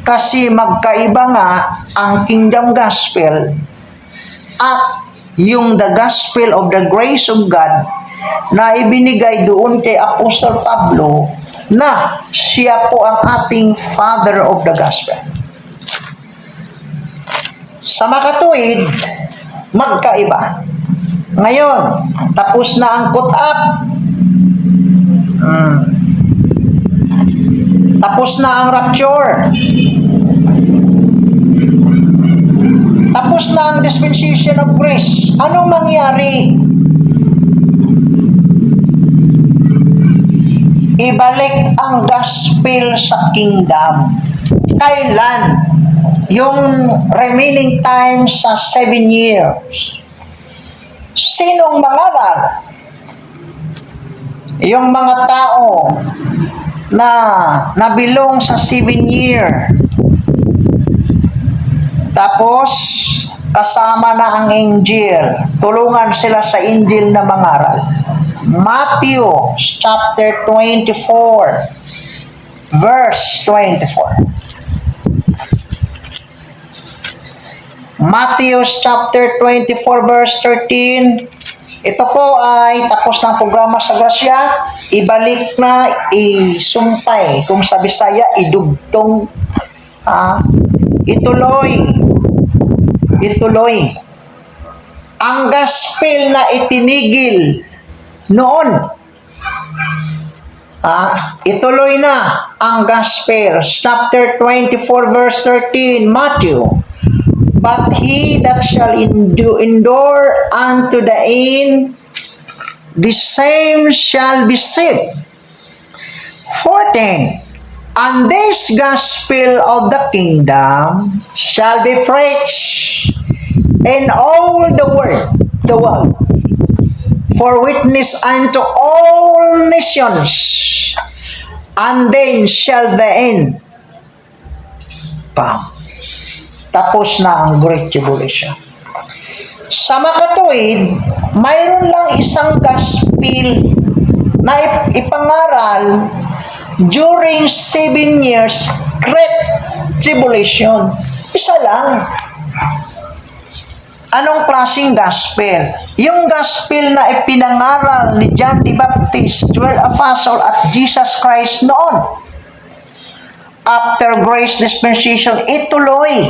Speaker 3: Kasi magkaiba nga ang kingdom gospel at yung the gospel of the grace of God na ibinigay doon kay Apostol Pablo na siya po ang ating father of the gospel. Sa makatuwid, magkaiba. Ngayon, tapos na ang put up. Tapos na ang rapture. Tapos na ang dispensation of grace. Anong mangyari? ibalik ang gospel sa kingdom. Kailan? Yung remaining time sa 7 years. Sinong mangaral? Yung mga tao na nabilong sa 7 year. Tapos, kasama na ang angel. Tulungan sila sa angel na mangaral. Matthew chapter 24, verse 24. Matthew chapter 24 verse 13. Ito po ay tapos ng programa sa Grasya. Ibalik na, isumpay. Kung sa Bisaya, idugtong. Ituloy. Ituloy. Ang gospel na itinigil noon. Ituloy na ang gospel. Chapter 24 verse 13, Matthew. But he that shall endure unto the end, the same shall be saved. 14. And this gospel of the kingdom shall be preached in all the world, for witness unto all nations, and then shall the end come. Tapos na ang Great Tribulation. Sa makatuwid, mayroon lang isang gospel na ipangaral during 7 years Great Tribulation. Isa lang. Anong klaseng gospel? Yung gospel na ipinangaral ni John the Baptist, 12 Apostle at Jesus Christ noon. After grace dispensation, ituloy.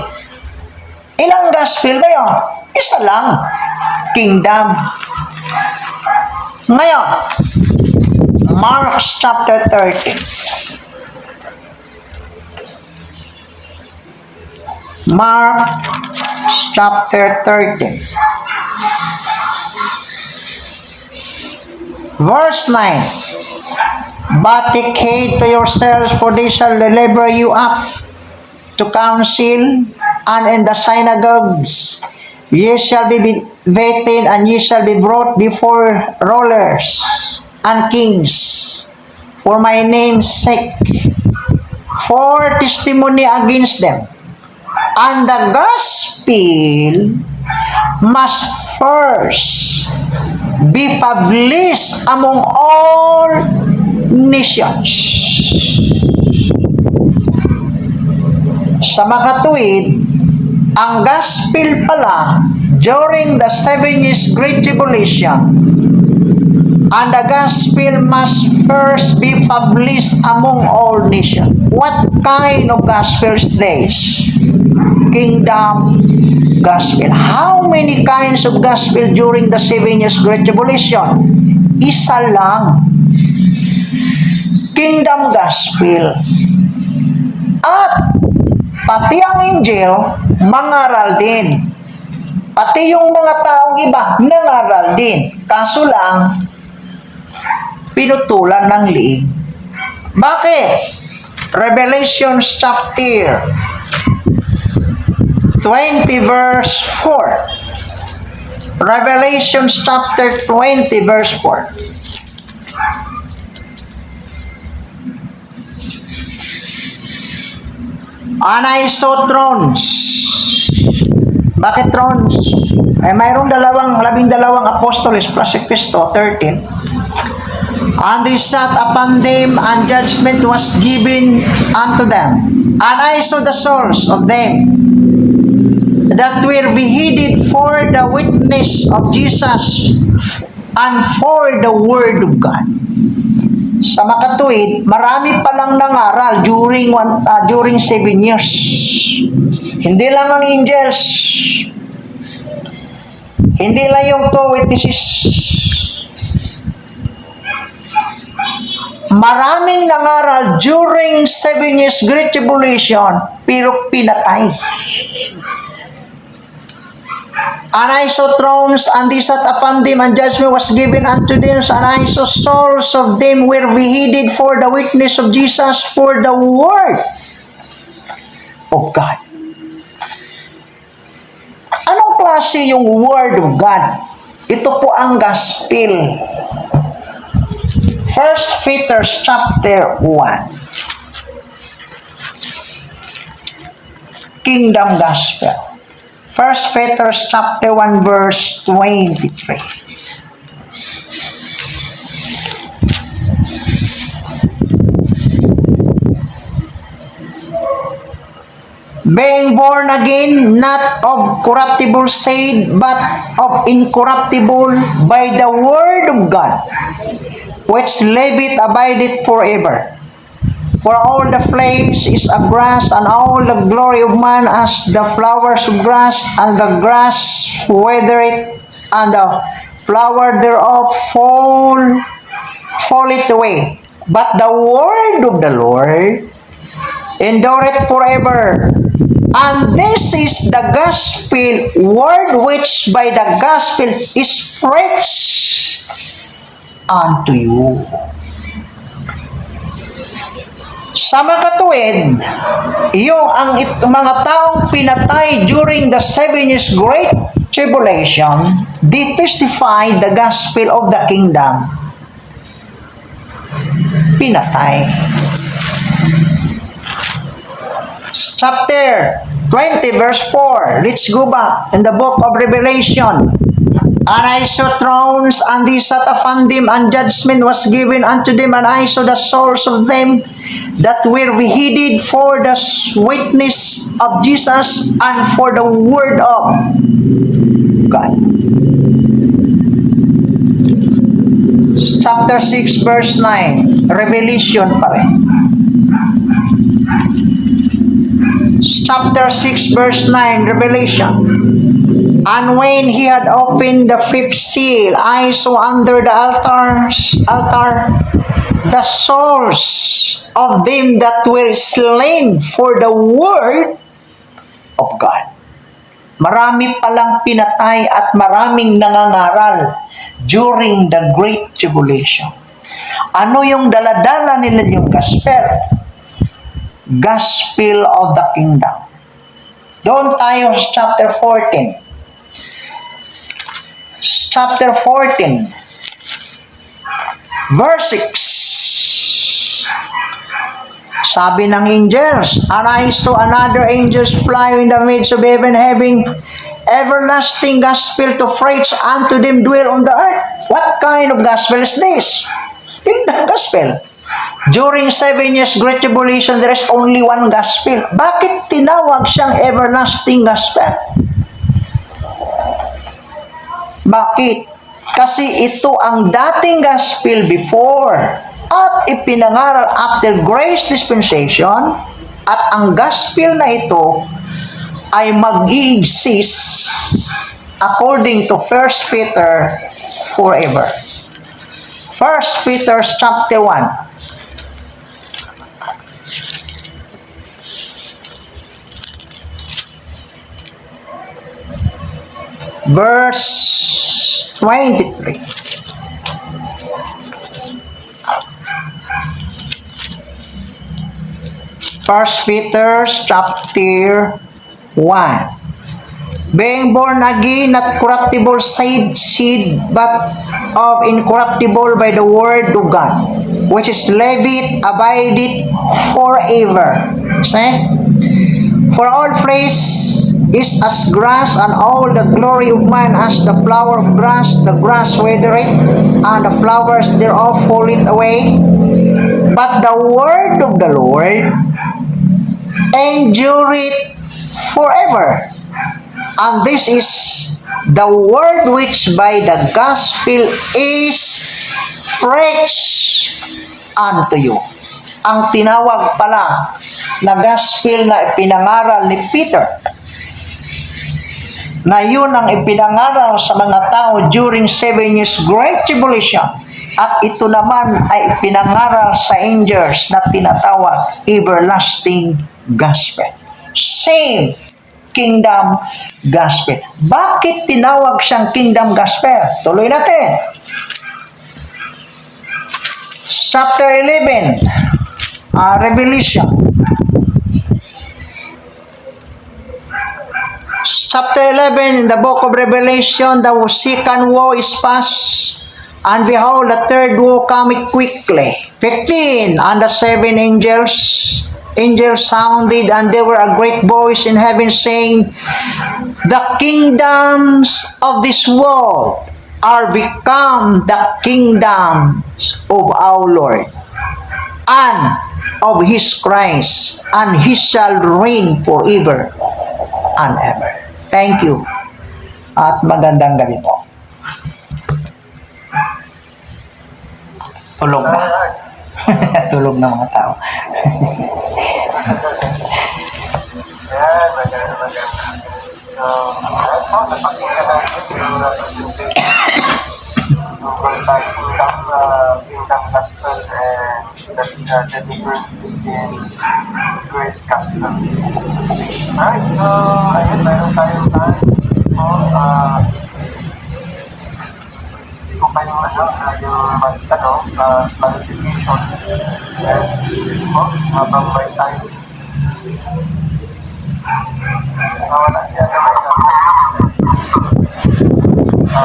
Speaker 3: Ilang gospel ba yun? Isa lang. Kingdom. Ngayon, Mark chapter 13. Mark chapter 13. Verse 9. But take heed to yourselves, for they shall deliver you up to council, and in the synagogues ye shall be beaten, and ye shall be brought before rulers and kings for my name's sake, for testimony against them. And the gospel must first be published among all nations. Sa makatuwid, ang gospel pala during the 7 years Great Tribulation, and the gospel must first be published among all nations. What kind of gospel is this? Kingdom gospel. How many kinds of gospel during the 7 years Great Tribulation? Isa lang. Kingdom gospel. At pati ang angel, mangaral din. Pati yung mga taong iba, nangaral din. Kaso lang, pinutulan ng liig. Bakit? Revelation chapter 20 verse 4. Revelation chapter 20 verse 4. And I saw thrones. Bakit thrones? Mayroong 12 apostoles plus si Cristo, 13. And they sat upon them, and judgment was given unto them. And I saw the souls of them that were beheaded for the witness of Jesus and for the word of God. Sa makatuwid, marami palang nangaral during 7 years. Hindi lang ang angels. Hindi lang yung two witnesses. Maraming nangaral during 7 years Great Tribulation, pero pinatay. And I saw thrones, and they sat upon them, and judgment was given unto them. And I saw souls of them were beheaded for the witness of Jesus, for the word of God. Anong klase yung word of God? Ito po ang gospel. 1 Peter chapter 1. Kingdom gospel. 1 Peter chapter 1 verse 23. Being born again, not of corruptible seed, but of incorruptible, by the word of God, which liveth, abideth forever. For all the flesh is a grass, and all the glory of man as the flowers of grass, and the grass withereth, and the flower thereof falleth away. But the word of the Lord endureth forever. And this is the gospel word which by the gospel is preached unto you. Sa makatuwid, yung mga taong pinatay during the 7 years Great Tribulation, they testify the gospel of the kingdom. Pinatay. Chapter 20 verse 4. Let's go back in the book of Revelation. And I saw thrones, and they sat upon them, and judgment was given unto them, and I saw the souls of them that were beheaded for the witness of Jesus and for the word of God. Chapter 6 verse 9. Revelation pa rin. Chapter 6 verse 9, Revelation. And when he had opened the fifth seal, I saw under the altar the souls of them that were slain for the word of God. Marami palang pinatay at maraming nangangaral during the Great Tribulation. Ano yung daladala nila yung gospel? Gospel of the kingdom. Doon tayo sa chapter 14. Chapter 14, verse 6. Sabi ng angels, and I saw another angels fly in the midst of heaven, having everlasting gospel to preach unto them dwell on the earth. What kind of gospel is this? Kingdom gospel. During 7 years Great Tribulation, there is only one gospel. Bakit tinawag siyang everlasting gospel? Bakit? Kasi ito ang dating gospel before at ipinangaral after grace dispensation, at ang gospel na ito ay mag-i-exist according to 1 Peter forever. 1 Peter chapter 1. Verse 23. First Peter chapter 1. Being born again, not corruptible seed, but of incorruptible by the word of God, which is liveth, abideth forever. See? For all flesh is as grass, and all the glory of man as the flower of grass. The grass withereth, and the flowers thereof falleth away. But the word of the Lord endureth forever. And this is the word which by the gospel is preached unto you. Ang tinawag pala na gospel na ipinangaral ni Peter, na yun ang ipinangaral sa mga tao during 7 years Great Tribulation, at ito naman ay ipinangaral sa angels na tinatawag everlasting gospel. Same kingdom gospel. Bakit tinawag siyang kingdom gospel? Tuloy natin. Chapter 11, Revelation. Chapter 11, in the book of Revelation, the second woe is past, and behold, the third woe cometh quickly. 15, and the seven angels sounded, and there were a great voice in heaven saying, the kingdoms of this world are become the kingdoms of our Lord and of his Christ, and he shall reign forever and ever. Thank you. At magandang gabi po. Tulog na. Tulog na mga tao.
Speaker 2: Yan, maganda. So, napakita natin yung representation tungkol sa kingdom gospel and the difference between grace gospel. Alright, so, ayun, meron tayong time. So, hindi ko pa yung yung magtanong, clarification. And, habang may time. Wala siya na may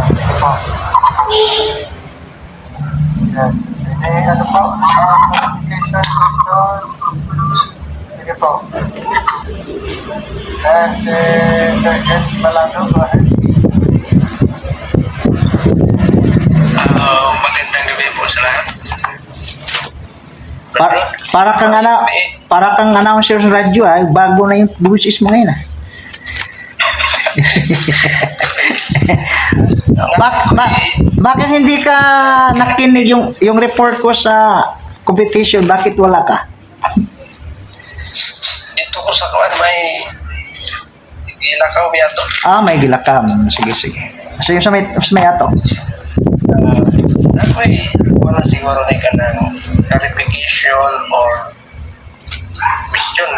Speaker 2: sige po. Yan. Ano po? Clarification question. Sige po. And Sir Ed Malano, go ahead.
Speaker 1: Magandang gabi po sa lahat.
Speaker 3: Para kang announcer sa radyo, bago na yung busis mo ngayon. Bakit hindi ka nakinig yung report ko sa competition? Bakit wala ka?
Speaker 1: Dito ko sa kawan may ilakaw miyato.
Speaker 3: May gilakam. Sige. So yung sa may ato.
Speaker 1: Ako'y wala siguro na kanang clarification or question.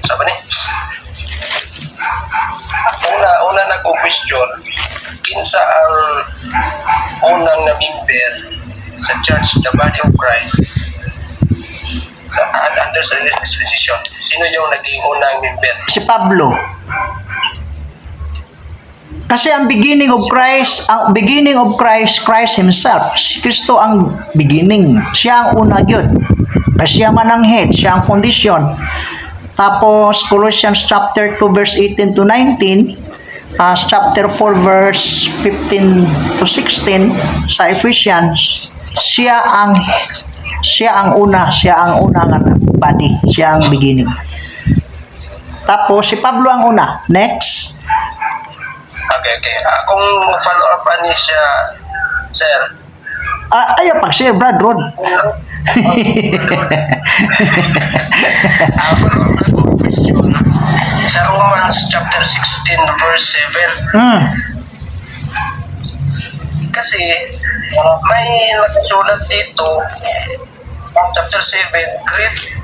Speaker 1: Sabi ni? Una na kong question, kinsa ang unang na member sa Church, the Body of Christ, under sa dispensation? Sino yung naging unang member?
Speaker 3: Si Pablo. Kasi ang beginning of Christ, Christ himself. Si Kristo ang beginning. Siya ang una yun. Kasi siya man ang head, siya ang foundation. Tapos, Colossians chapter 2 verse 18 to 19, chapter 4 verse 15 to 16, sa Ephesians, siya ang una nga body, siya ang beginning. Tapos, si Pablo ang una. Next.
Speaker 1: Okay. Kung follow up ni siya, sir.
Speaker 3: Ayaw pag-share, Brad Rod.
Speaker 1: Follow up question. Sa Romans chapter 16 verse 7. Kasi may nakasulat dito, chapter 7, Greet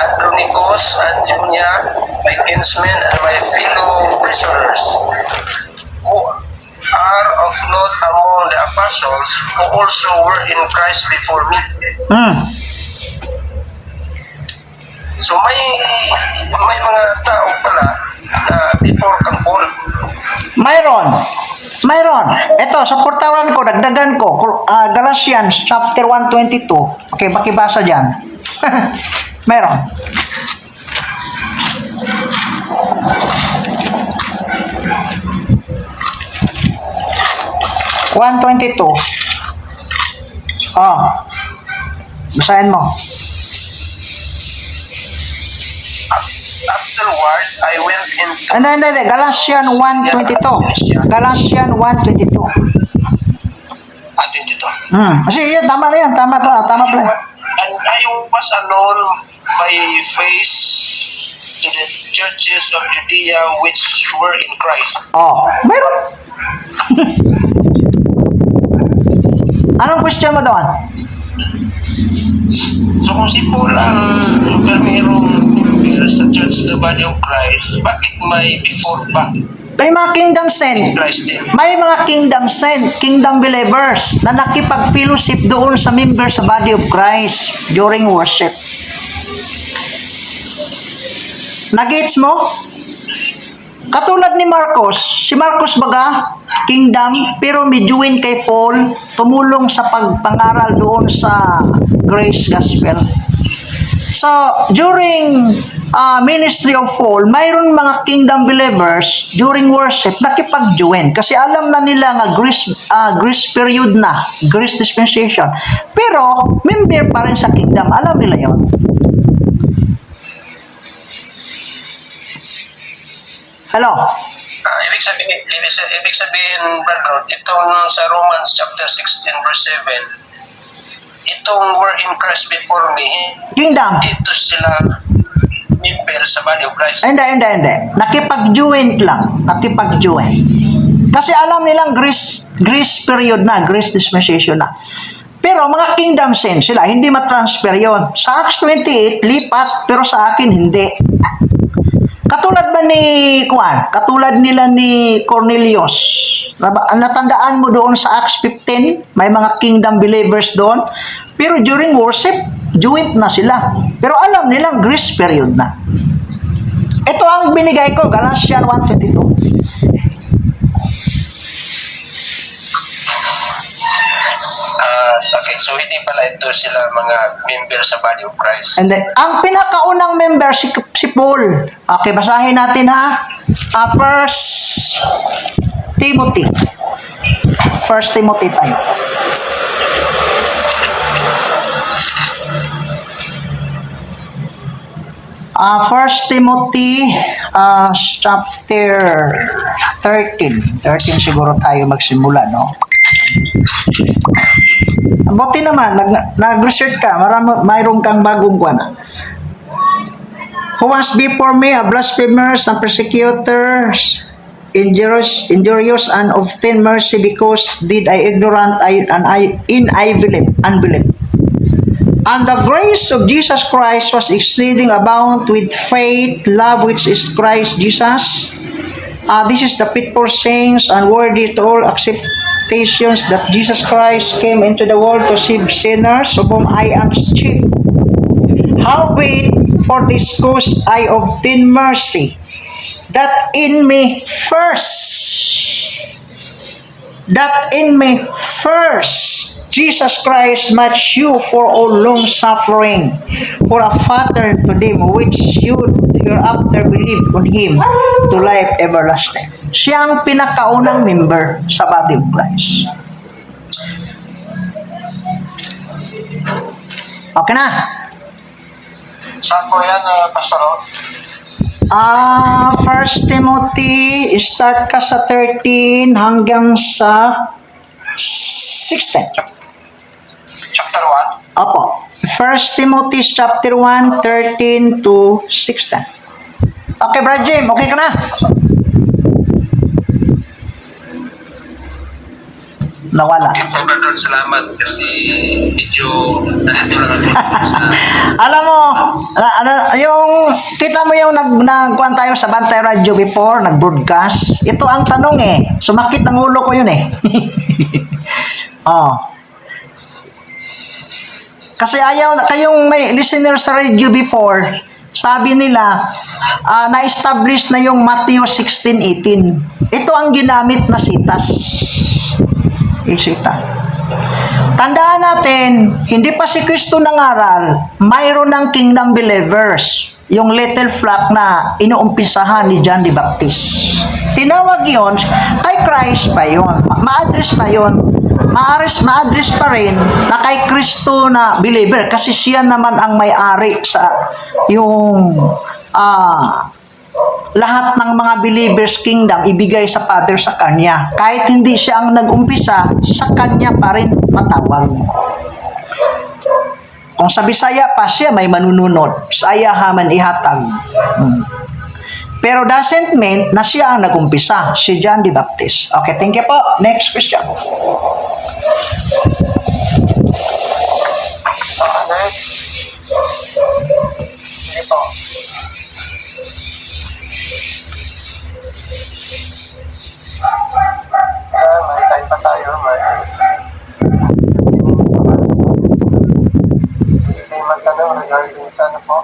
Speaker 1: Andronicus and Junia, my kinsmen and my fellow prisoners, who are of note among the apostles, who also were in Christ before me. So may mga tao pala na before kang Paul.
Speaker 3: Mayroon. Ito, sa portawan ko, dagdagan ko, Galatians chapter 1:22. Okay, pakibasa dyan. Mayroon. Basahin mo.
Speaker 1: Afterward, I went into...
Speaker 3: Hindi. Galatians 1:22. Galatians 1:22.
Speaker 1: 22.
Speaker 3: Kasi yan, tama na yan. Tama pala.
Speaker 1: And I was alone by face to the churches of Judea which were in Christ.
Speaker 3: Mayroon. Anong question mo doon?
Speaker 1: So kung si Paul ang merong member sa Church the Body of Christ, bakit may before pa
Speaker 3: May mga kingdom saint.
Speaker 1: Christ din?
Speaker 3: May mga kingdom saint, kingdom believers na nakipag-fellowship doon sa member sa body of Christ during worship. Nagets mo? Katulad ni Marcos, si Marcos baga, kingdom, pero medyoin kay Paul, tumulong sa pagpangaral doon sa Grace Gospel. So, during ministry of Paul, mayroon mga kingdom believers during worship nakipag-join kasi alam na nila nga grace period na, grace dispensation. Pero, member pa rin sa kingdom. Alam nila yon. Hello?
Speaker 1: Ibig sabihin, brother, itong sa Romans chapter 16 verse 7, itong were in Christ before me,
Speaker 3: Kingdom.
Speaker 1: dito sila member sa body of Christ.
Speaker 3: Hindi. Nakipag-join lang. Nakipag-join. Kasi alam nilang grace period na, grace dispensation na. Pero mga kingdom saints sila, hindi matransfer yon. Sa Acts 28, lipat, pero sa akin, hindi. Katulad ba ni Juan? Katulad nila ni Cornelius? Natandaan mo doon sa Acts 15? May mga kingdom believers doon. Pero during worship, joint na sila. Pero alam nilang grace period na. Ito ang binigay ko, Galatians 1:22.
Speaker 1: Okay, so hindi pala ito sila mga member sa body of Christ.
Speaker 3: And then, ang pinakaunang member si Paul. Okay, basahin natin ha. First Timothy. First Timothy tayo. First Timothy chapter 13. 13 siguro tayo magsimula, no? Buti naman, nag-research ka, mayroon kang bagong kuwan. Who was before me a blasphemers and persecutors, injurious and obtain mercy because did I ignorant and I in unbelief. And the grace of Jesus Christ was exceeding abound with faith, love which is Christ Jesus. This is the faithful sayings and worthy to all acceptations that Jesus Christ came into the world to save sinners, of whom I am chief. Howbeit, for this cause I obtain mercy, that in me first, Jesus Christ might shew for all long suffering, for a pattern to them which you hereafter believe on Him to life everlasting. Siya ang pinakaunang member sa body of Christ. Okay na?
Speaker 2: Saan po yan, Pastor Ron?
Speaker 3: First Timothy, start ka sa 13 hanggang sa 16.
Speaker 2: Chapter 1?
Speaker 3: Opo. First Timothy chapter 1, 13 to 16. Okay, Brad Jim, okay ka na? Nawala.
Speaker 1: Okay po, brother, salamat kasi medyo nandito lang ako sa...
Speaker 3: Alam mo, yung, kita mo yung nagkuhan tayo sa Bantay Radio before, nag-broadcast. Ito ang tanong eh. Sumakit ang ulo ko yun eh. Oh. Kasi ayaw, kayong may listener sa radio before, sabi nila, na-establish na yung Matthew 16:18. Ito ang ginamit na sitas. Isita. Tandaan natin, hindi pa si Kristo nangaral, mayroon ng kingdom believers, yung little flock na inuumpisahan ni John the Baptist. Tinawag yon, kay Christ pa yon, ma-address pa yon, ma-address pa rin na kay Kristo na believer kasi siya naman ang may-ari sa yung lahat ng mga believers kingdom ibigay sa Father sa Kanya. Kahit hindi siya ang nag-umpisa, sa Kanya pa rin matawag. Kung sa Bisaya pa siya, may manununod. Saya haman ihatag. Pero doesn't mean na siya ang nag-umpisa, si John the Baptist. Okay, thank you po. Next question.
Speaker 2: Sige po. Ano po?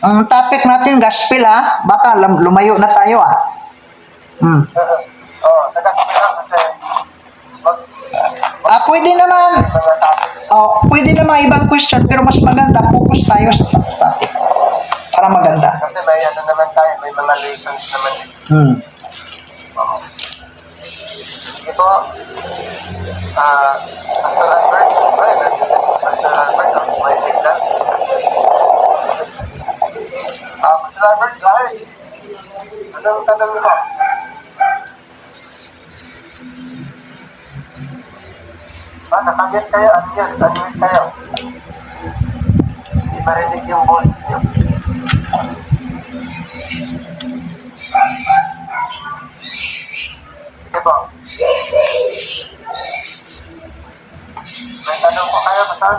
Speaker 3: Ang topic natin, gospel ha. Baka lumayo na tayo ah.
Speaker 2: Oo, sa gospel lang kasi
Speaker 3: Pwede naman.
Speaker 2: mga topic.
Speaker 3: Pwede naman ibang question pero mas maganda focus tayo sa topic. Para maganda.
Speaker 2: Kasi may ano naman tayo, may mga lessons naman. Oo. Sige po. Pastor Albert, Pastor Albert, may signal. Pastor Albert, dahil. Anong tanong mo? Nakagit kayo, unmute kayo. Hindi marinig yung voice niyo. Sige po. May tanong po kayo, Pastor?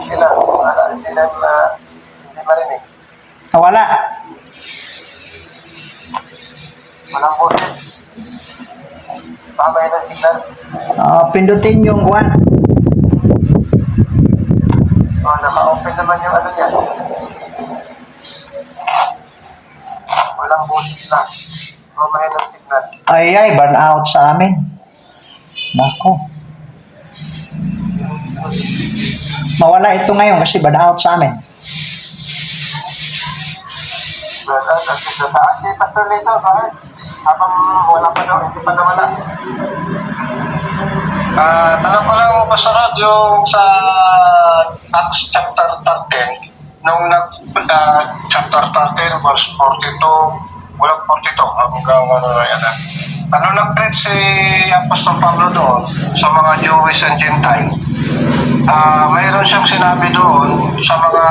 Speaker 2: Sila, hindi marinig.
Speaker 3: Wala.
Speaker 2: Walang boses. Baka may ng signal.
Speaker 3: Pindutin yung one.
Speaker 2: Naka-open naman yung ano niya. Walang boses na. May ng signal.
Speaker 3: Ay, burn out sa amin. Nako. Mawala ito ngayon kasi burn out sa amin.
Speaker 2: Sa taas si Pastor Lito, kahit habang wala pa daw, hindi pa nawala.
Speaker 1: Tanong ko lang, Pastor Rod, yung sa Acts chapter 13, nung chapter 13, verse 42, walang 42, hanggang ano na yan. Ano nag-preach si Apostol Pablo doon sa mga Jewish and Gentile? Mayroon siyang sinabi doon sa mga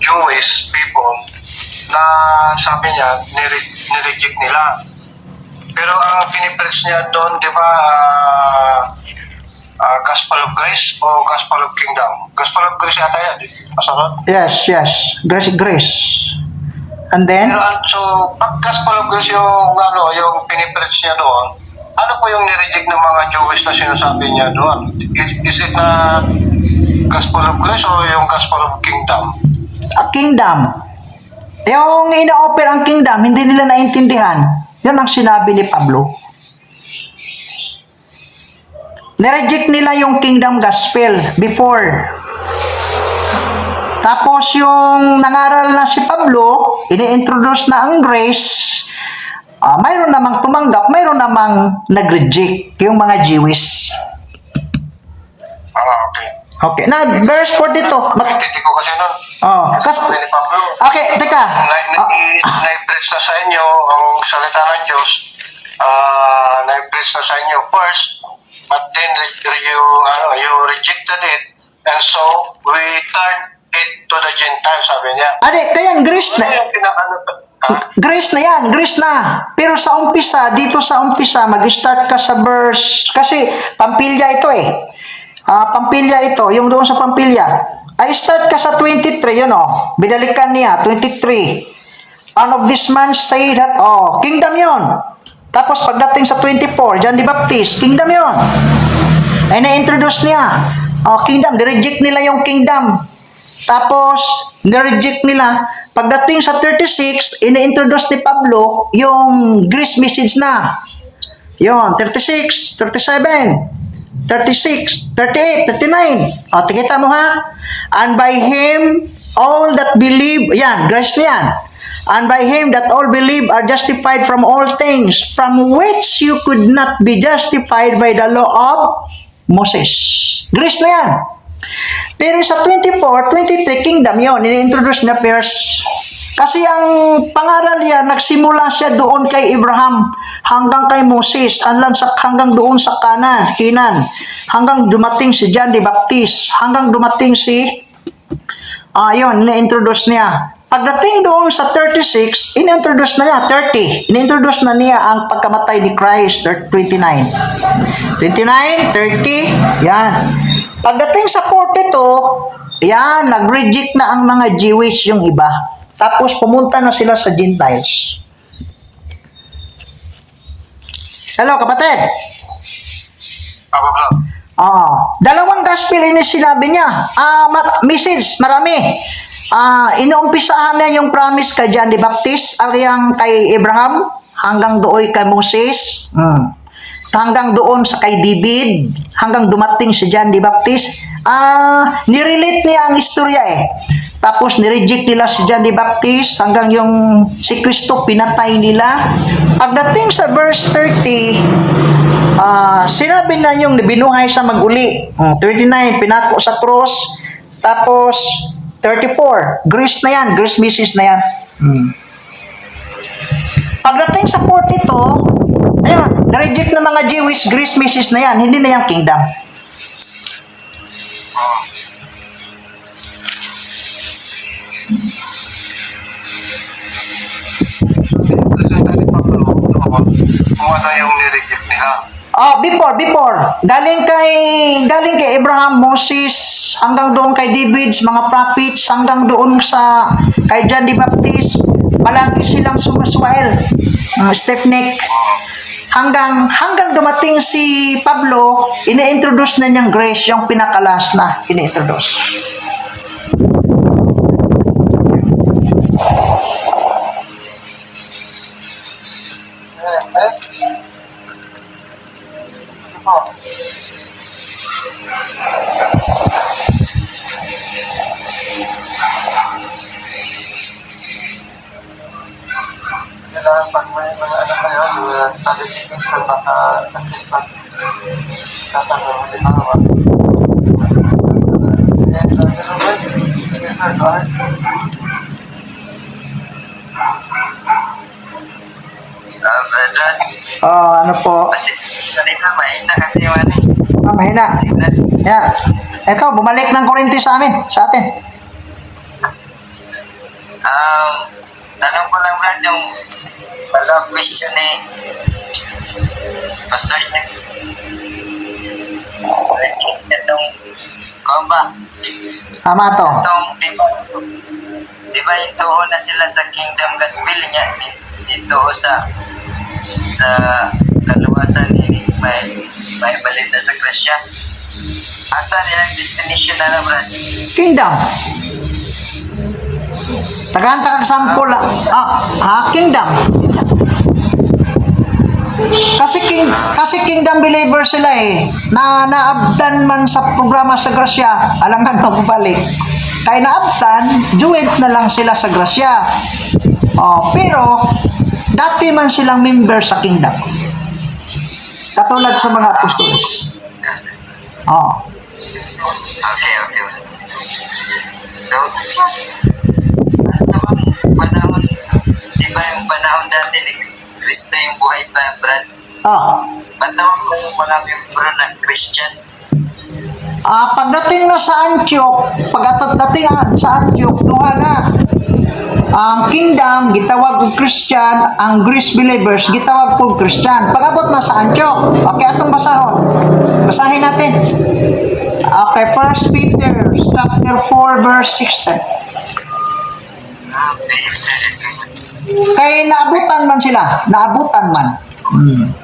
Speaker 1: Jewish people na sabi niya, nireject nila. Pero ang pinipreach niya doon, di ba, Gospel of Grace o Gospel of Kingdom? Gospel of Grace yata yan, Pastor?
Speaker 3: Yes. Grace. And then,
Speaker 1: So, pag Gospel of Grace yung pinipreach niya doon, ano po yung nireject ng mga Jewish na sinasabi niya doon? Is it na Gospel of Grace o yung Gospel of Kingdom?
Speaker 3: kingdom. Yung ina-offer ang kingdom, hindi nila naintindihan. Yun ang sinabi ni Pablo. Nireject nila yung kingdom gospel before. Tapos yung nangaral na si Pablo, ini-introduce na ang grace, mayroon namang tumanggap, mayroon namang nag-reject, yung mga Jewish.
Speaker 1: Okay.
Speaker 3: Okay, na verse 42.
Speaker 1: Intindi ko kasi nun. Sabi ni Pablo,
Speaker 3: Okay, teka.
Speaker 1: na-preach na sa inyo ang salita ng Diyos, na-preach na sa inyo first, but then you rejected it, and so we turned it to the Gentiles, sabi niya.
Speaker 3: Kaya grace na.
Speaker 1: Ano yung
Speaker 3: Grace na yan, grace na. Pero sa umpisa, dito sa umpisa, mag-start ka sa verse, kasi Pampilya ito eh. Pampilya ito, yung doon sa Pampilya. Start ka sa 23, yun o. Binalikan niya, 23. And of this man say that, kingdom yun. Tapos pagdating sa 24, John the Baptist, kingdom yun. Ay na-introduce niya. Kingdom, nireject nila yung kingdom. Tapos, nireject nila. Pagdating sa 36, ina-introduce ni Pablo yung grace message na. Yun, 36, 37. 36, 38, 39. Tikita mo ha. And by him, all that believe, yan, grace na yan. And by him that all believe are justified from all things, from which you could not be justified by the law of Moses. Grace na yan. Pero sa 24, 23, kingdom yun, ini-introduce na first. Kasi ang pangaral niya, nagsimula siya doon kay Abraham, hanggang kay Moses, hanggang doon sa Canaan, hanggang dumating si John the Baptist, hanggang dumating si, yun, ini-introduce niya. Pagdating doon sa 36, in-introduce na niya, 30. In-introduce na niya ang pagkamatay ni Christ, 29. 29, 30, yan. Pagdating sa 42, yan, nag-reject na ang mga Jewish yung iba. Tapos pumunta na sila sa Gentiles. Hello, kapatid.
Speaker 1: Ako bro.
Speaker 3: Dalawang gospel ini sinabi niya. Message, marami. Inuumpisahan niya yung promise kay John the Baptist, yung kay Abraham, hanggang doon kay Moses, hanggang doon sa kay David, hanggang dumating si John the Baptist. Nirelate niya ang istorya Tapos nireject nila si John the Baptist hanggang yung si Kristo pinatay nila. Pagdating sa verse 30, sinabi na yung binuhay sa maguli. 39, pinako sa cross. Tapos 34, grace na yan, grace message na yan. Pagdating sa 42, ayan, na-reject ng mga Jewish, grace message na yan, hindi na yung kingdom.
Speaker 1: Kung ano yung nireject nila.
Speaker 3: Before. Galing kay Abraham, Moses, hanggang doon kay David, mga prophets, hanggang doon sa kay John the Baptist, palagi silang sumaswail, stiff neck. Hanggang dumating si Pablo, ini-introduce na niyang grace, yung pinakalas na ini-introduce.
Speaker 2: Kailangan pag may mga anak na yun, nag-education baka nag-ispat tatanong mo din hawa. Sige, sir, go ahead.
Speaker 1: Brother,
Speaker 3: Ano po?
Speaker 1: kasi kanina mahina kasi yung
Speaker 3: Mahina.
Speaker 1: signal.
Speaker 3: Yan. Ito, bumalik ng kuryente sa atin.
Speaker 1: Tanong ko lang Brad, yung walang question ni Pastor niya. Itong, kung ba?
Speaker 3: Tama to.
Speaker 1: Itong, di ba ito na sila sa Kingdom Gospel niya, dito sa kaluwasan ni may balita sa Grasya. Asa nilang destination na Brad?
Speaker 3: Kingdom. Tagaan sampol. Kingdom. Kasi kingdom believer sila na naabdan man sa programa sa Grasya, alangan magbalik. Kaya naabdan, joint na lang sila sa Grasya. Pero dati man silang member sa kingdom. Katulad sa mga apostolos.
Speaker 1: Okay. So, ano bang panahon, di ba yung panahon dati ni Kristo yung buhay pa, Brad? Panahon ko yung mga membro ng Christian.
Speaker 3: Pagdating na sa Antioch, duha na. Ang kingdom, gitawag po Christian, ang Greece believers, gitawag po Christian. Pag-abot na sa Antioch, okay, atong basahon. Basahin natin. Okay, 1 Peter chapter 4, verse 16. Kaya naabutan man sila.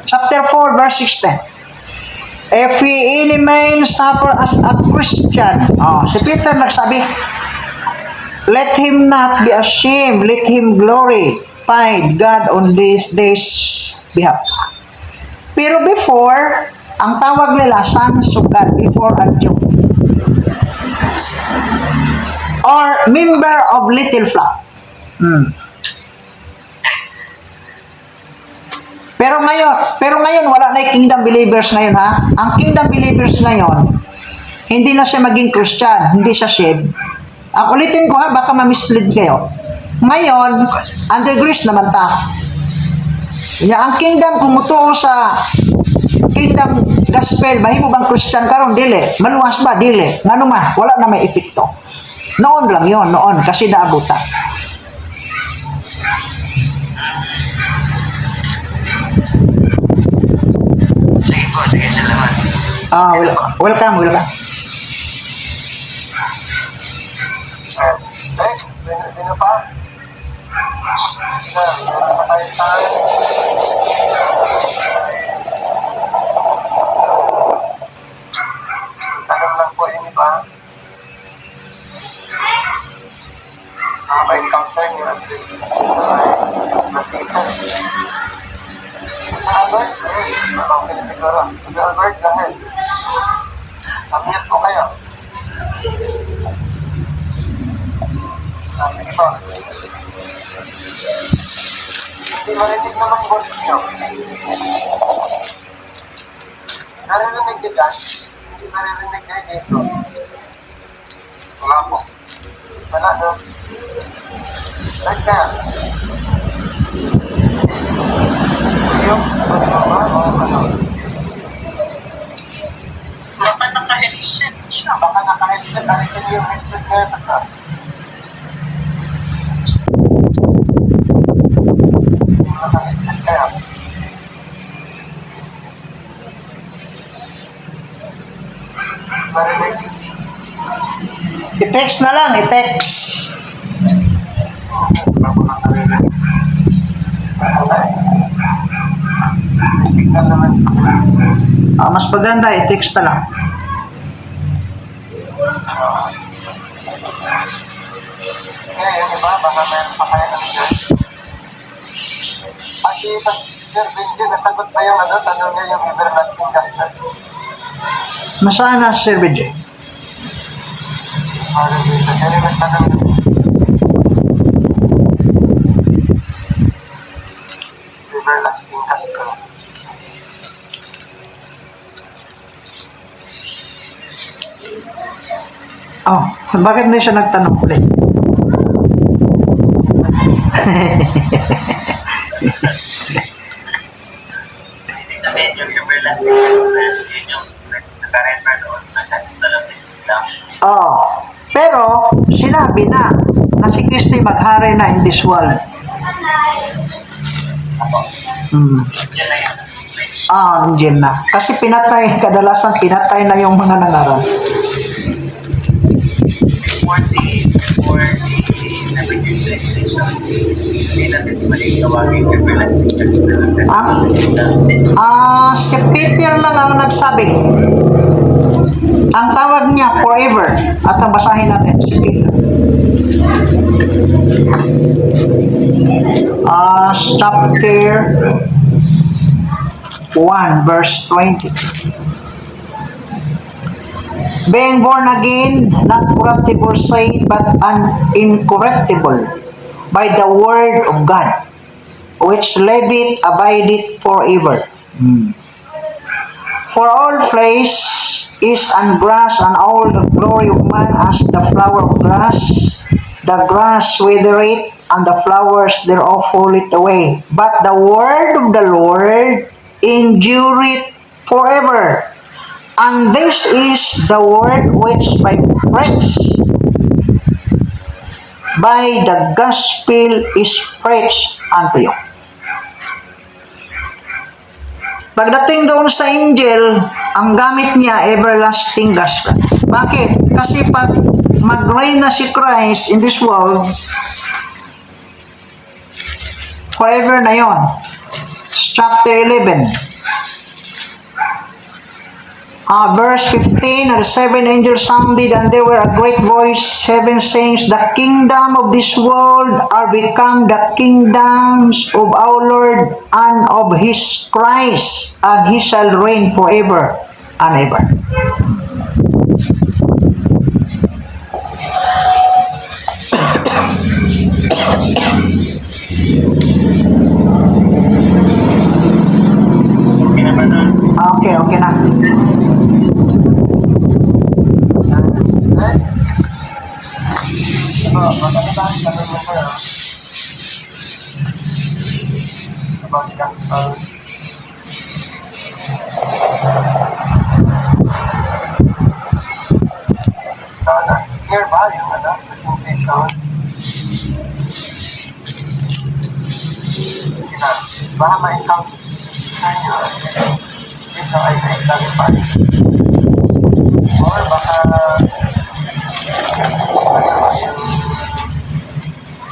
Speaker 3: Chapter 4, verse 16. If any man suffer as a Christian, si Peter nagsabi, let him not be ashamed, let him glorify God on this day's behalf. Pero before, ang tawag nila, sons of God, before Antioch. Or member of little flock. Pero ngayon wala na yung kingdom believers ngayon Ang kingdom believers ngayon, hindi na siya maging Christian, hindi siya saved. Ulitin ko baka ma-mislead kayo. Ngayon, under grace naman ta. Ang kingdom kumutuo sa kingdom gospel, mahimo bang Christian karon dili? Maluwas ba dili? Ngano man, wala na may epekto. Noon lang yon, kasi naabutan.
Speaker 1: Sige, salamat.
Speaker 3: Welcome.
Speaker 2: Sino pa? at least ay masitan. Sa Albert, okay na siguro. Sa Albert, dahil amiyat po kayo. Sige po. Hindi marinig naman voice niyo. Narinig kita? Hindi narinig kayo dito. Wala po. Wala no? Right na. Yung problema o ano?
Speaker 1: Baka naka-headset siya.
Speaker 2: Baka naka-headset. Alisin yung headset ngayon. Naka-headset kaya. Marinig.
Speaker 3: I-text na lang, i-text.
Speaker 2: Bago nang narinig. Okay. May signal naman.
Speaker 3: Mas maganda, i-text na lang.
Speaker 2: Kaya yung iba, baka meron pa kaya ng dyan. Sir Benji, nasagot ba yung tanong niya yung everlasting gospel?
Speaker 3: Nasaan na, Sir BJ?
Speaker 2: Kaya rin nagtanong everlasting gospel.
Speaker 3: Oh, bakit hindi siya nagtanong ulit?
Speaker 1: Ibig sabihin yung everlasting gospel, yun yung naka-refer doon sa gospel of the kingdom.
Speaker 3: Oh, pero sinabi na si Kristo maghari na in this world. Hmm.
Speaker 1: Yun na yan.
Speaker 3: Andiyan na. Kasi kadalasan pinatay na yung mga nangaral.
Speaker 1: For the 7 years legislation, hindi natin maling gawagin yung everlasting gospel of the kingdom.
Speaker 3: Si Peter lang ang nagsabi. Ang tawag niya forever. At ang basahin natin si Peter. Chapter 1 verse 20. Being born again, not corruptible seed, but incorruptible, by the word of God, which liveth, abideth forever. For all flesh is as grass, and all the glory of man as the flower of grass. The grass withereth, and the flowers thereof falleth away. But the word of the Lord endureth forever. And this is the word which by preach, by the gospel is preached unto you. Pagdating doon sa angel, ang gamit niya, everlasting gospel. Bakit? Kasi pag mag-reign na si Christ in this world, forever na yon. Chapter 11. Verse 15, and the 7 angels sounded, and there were a great voice, heaven saying, the kingdom of this world are become the kingdoms of our Lord and of his Christ, and he shall reign forever and ever.
Speaker 1: Okay naman na.
Speaker 3: Okay na.
Speaker 2: Magandang tanong mo ko yun. About gospel. Clear ba yung presentation? Baka ma-encounter nyo dito ay na-clarify. Or baka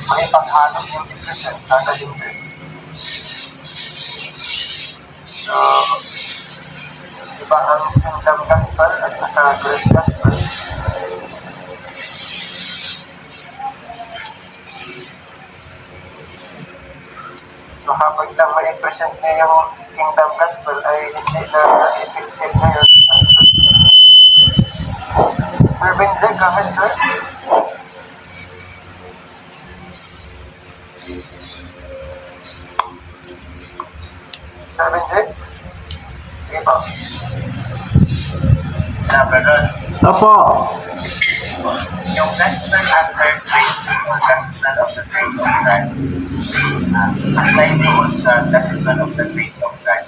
Speaker 2: may paghanap yung discussion kagaling din. So, diba ang kingdom gospel at saka great gospel? So habang lang ma-present niya yung kingdom gospel ay hindi na effective ngayon. Sir Benjay, go ahead, sir. Sir Benjay? Sige po.
Speaker 1: Brother,
Speaker 3: Opo.
Speaker 1: yung gospel under grace o gospel of the grace of God, aside doon sa gospel of the grace of God,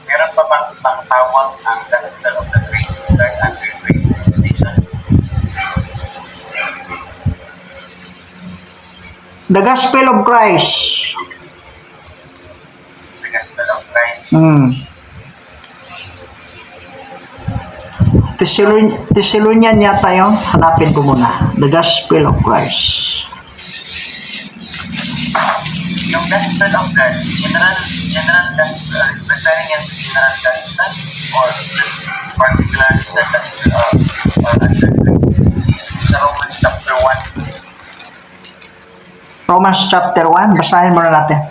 Speaker 1: meron pa bang pangtawag ang gospel of the grace of God under grace dispensation?
Speaker 3: The gospel of Christ.
Speaker 1: The gospel of Christ.
Speaker 3: Thessalonian yata yun. Hanapin ko muna. The gospel of Christ.
Speaker 1: Yung gospel of God, general gospel, referring yan to general gospel or particular sa gospel of under grace. Sa Romans chapter 1.
Speaker 3: Romans chapter 1. Basahin muna natin.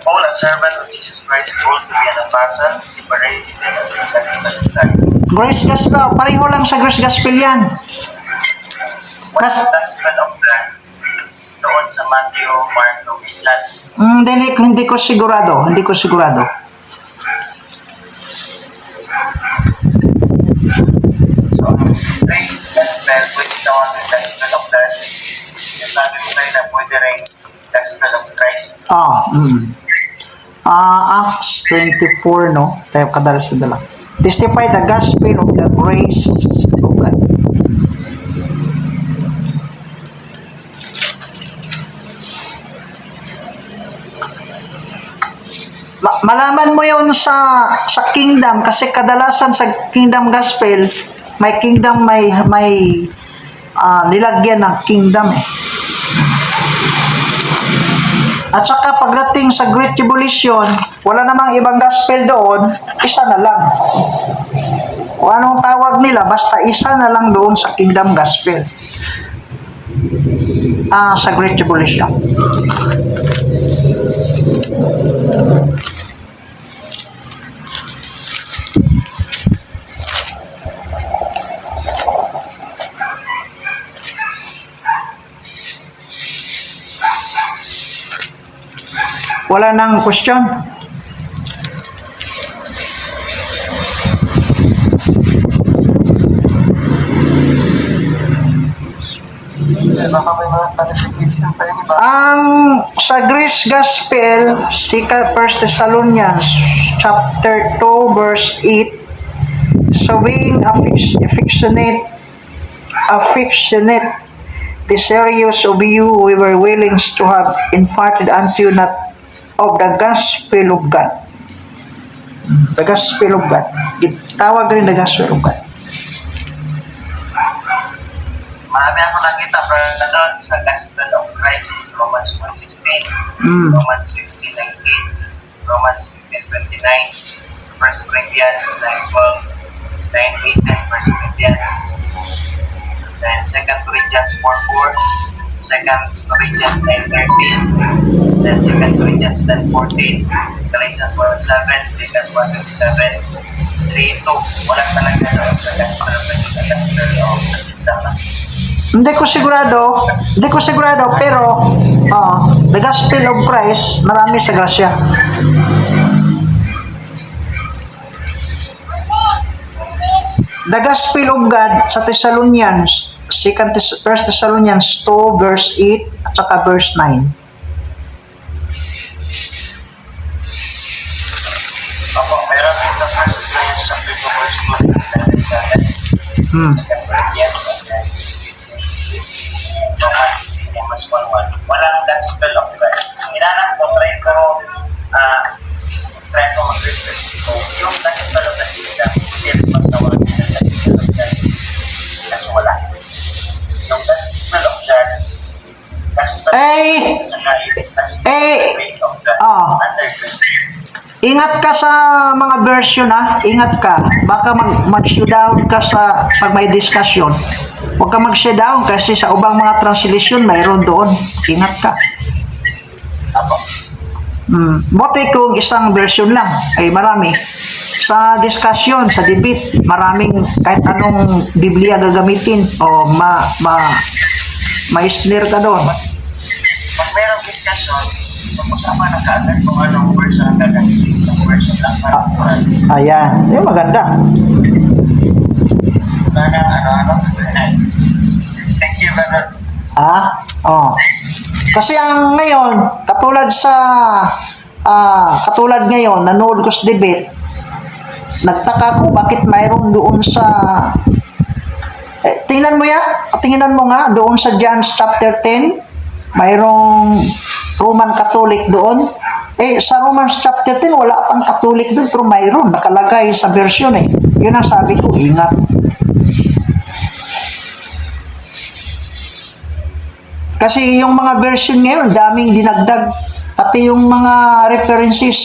Speaker 1: Paul, a servant of Jesus Christ, called to be an apostle, separated of the gospel of God.
Speaker 3: Grace gospel. Pareho lang sa grace gospel yan.
Speaker 1: What's the gospel of God? Doon sa Matthew, Mark, Luke, and John.
Speaker 3: Hindi ko sigurado. Hindi ko sigurado.
Speaker 1: So, grace gospel, pwede naman yung gospel of God. Yung sabi mo tayo na pwede rin gospel of Christ.
Speaker 3: Acts 24, no? Tayo kadalas na dala. Testify the gospel of the grace of God. Malaman mo yun sa kingdom kasi kadalasan sa kingdom gospel may kingdom may nilagyan ng kingdom eh. At saka pagdating sa Great Tribulation, wala namang ibang gospel doon, isa na lang. O anong tawag nila, basta isa na lang doon sa kingdom gospel. Sa Great Tribulation. Wala nang question?
Speaker 2: Baka may mga clarification pa yun, iba.
Speaker 3: Ang sa Grace Gospel, 1 Thessalonians chapter 2 verse 8, so being affectionate, desirous of you, we were willing to have imparted unto you not of the gospel of God. The gospel of God. Tawag rin the gospel of God.
Speaker 1: Marami ako nakita doon sa gospel of Christ, Romans 1:16, Romans 15:19, Romans 15:29, 1 Corinthians 9:12, 9:8, and 1 Corinthians, then 2 Corinthians 4:4, 2 Corinthians 9:13, then 2 Corinthians 10:14, Galatians 1:7, Lucas 1:27, 3:2. Wala talaga doon sa gospel of the kingdom.
Speaker 3: Hindi ko sigurado, pero the gospel of Christ, marami sa grasya. The gospel of God sa Thessalonians, 1 Thessalonians 2 verse 8 at saka verse 9.
Speaker 1: Opo, meron din sa 1 Corinthians chapter 2 verse 2 Romans 1:1. Walang gospel of God. Hinanap ko, try ko mag-research ko yung gospel of the kingdom. Yes, magtawag din ang gospel of God. Kasi wala. Yung gospel of God, gospel of grace of God, under grace.
Speaker 3: Ingat ka sa mga version ingat ka. Baka mag-show down ka sa pag may discussion. Huwag ka mag-show down kasi sa ubang mga translation mayroon doon. Ingat ka.
Speaker 1: Apo.
Speaker 3: Buti kung isang version lang, ay marami. Sa discussion, sa debate, maraming kahit anong Biblia gagamitin o ma-snare ka doon.
Speaker 2: Pag merong discussion, pag-usapan na kaagad kung anong version ang gagamitin. Isang version lang para sa Quran.
Speaker 3: Ayan, yung maganda.
Speaker 2: Sana Thank you, brother.
Speaker 3: Oh. Kasi ang ngayon, katulad ngayon, nanood ko sa debate, nagtaka ko bakit mayroon doon sa tingnan mo nga doon sa John chapter 10, mayroong Roman Catholic doon. Sa Romans chapter 10, wala pang Catholic doon, pero mayroon, nakalagay sa version eh. Yun ang sabi ko, ingat. Kasi yung mga version ngayon, daming dinagdag. Pati yung mga references,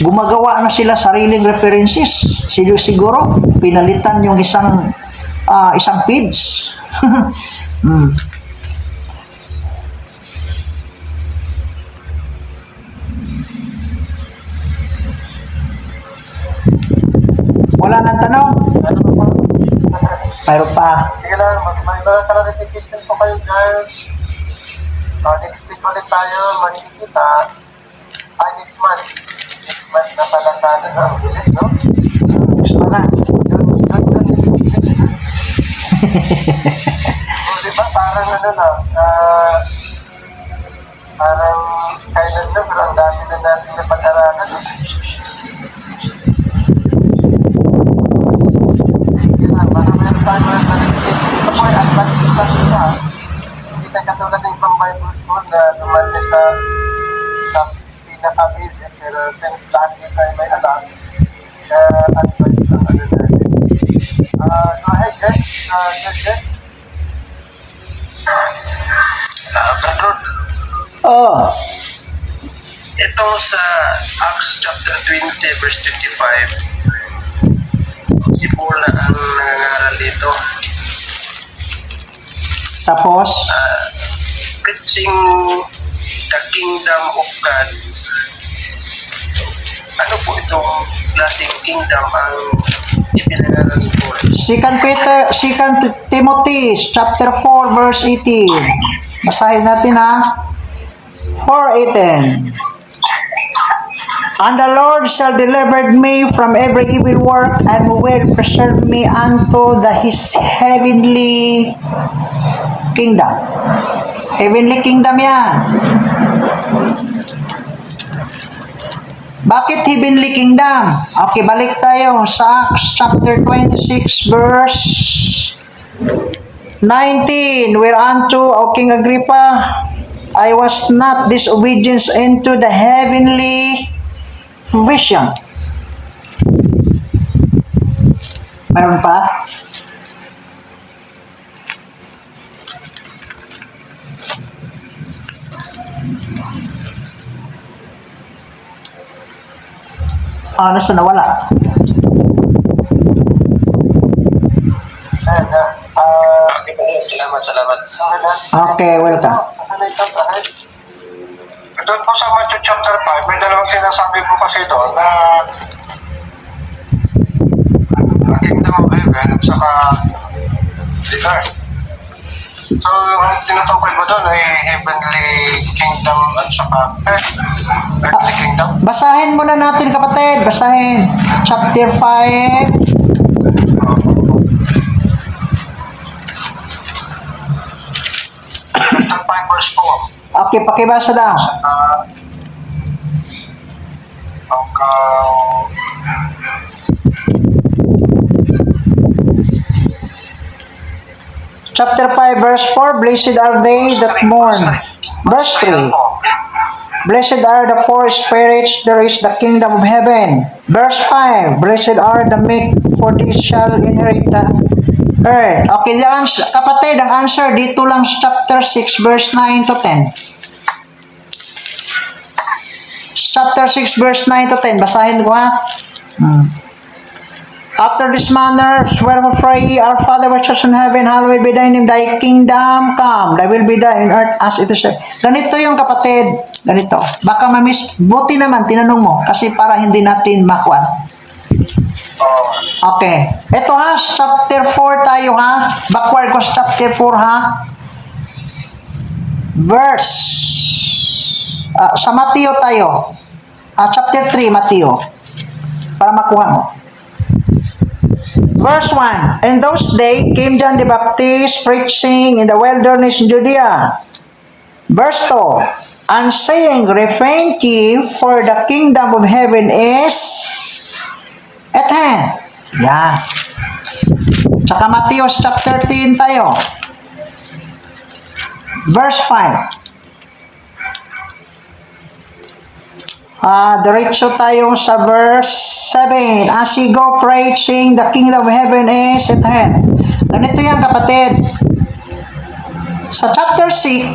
Speaker 3: gumagawa na sila sariling references. Siguro, pinalitan yung isang page. Wala nang tanong? Mayroon pa.
Speaker 2: Sige lang, may mga clarification po kayo guys. Next week ulit tayo, makikita. Next month. Next month na pala sana, no? Ang bilis, no?
Speaker 3: Gusto na.
Speaker 2: Diba, parang parang kailan na, pero ang dami na natin na pag-aralan. Parang meron tayo mga clarification. Ito po ay advanced class na. Hindi tayo katulad ng ibang Bible school na dumali sa pinaka-basic. Pero since lahat dito ay may alam, advanced ang natin. Go ahead, guys. Judge.
Speaker 1: Brother,
Speaker 3: Oh.
Speaker 1: ito sa Acts chapter 20 verse 25, si Paul na ang nangangaral dito.
Speaker 3: Tapos,
Speaker 1: Preaching the kingdom of God. Ano po itong klaseng kingdom ang ipinangaral ni Paul?
Speaker 3: 2 Timothy chapter 4 verse 18. Basahin natin ha. 4:18. And the Lord shall deliver me from every evil work and will preserve me unto his heavenly kingdom. Heavenly kingdom yan. Bakit heavenly kingdom? Okay, balik tayo sa Acts chapter 26 verse 19. Whereunto, O King Agrippa, I was not disobedient into the heavenly vision. Meron pa? Nasa nawala?
Speaker 1: Salamat.
Speaker 3: Okay, welcome.
Speaker 2: Doon po sa Matthew chapter 5, may dalawang sinasabi po kasi doon na kingdom of heaven at saka the earth. So, ang tinutukoy mo doon ay heavenly kingdom at saka earthly kingdom.
Speaker 3: Basahin muna natin kapatid. Basahin. Chapter 5.
Speaker 2: Chapter 5 verse 4.
Speaker 3: Okay, pakibasa daw. Chapter 5 verse 4, blessed are they that mourn. Verse 3, blessed are the poor spirits, there is the kingdom of heaven. Verse 5, blessed are the meek, for they shall inherit the earth. Okay, kapatid, ang answer dito lang sa chapter 6 verse 9 to 10. Chapter 6 verse 9 to 10, basahin ko ha. After this manner, wherefore pray, Our Father which art in heaven, hallowed be thy name, thy kingdom come, thy will be done in earth as it is. Ganito yung kapatid, ganito. Baka buti naman, tinanong mo, kasi para hindi natin makuan. Okay. Ito ha, chapter 4 tayo ha. Backward ko sa chapter 4 ha. Verse. Sa Mateo tayo. Chapter 3, Mateo. Para makuha mo. Verse 1. In those days came John the Baptist preaching in the wilderness in Judea. Verse 2. And saying, repent ye, for the kingdom of heaven is at hand. Yan. Tsaka Matthew chapter 13 tayo. Verse 5. Diretso tayo sa verse 7. As ye go preaching, the kingdom of heaven is at hand. Ganito yan kapatid. Sa chapter 6,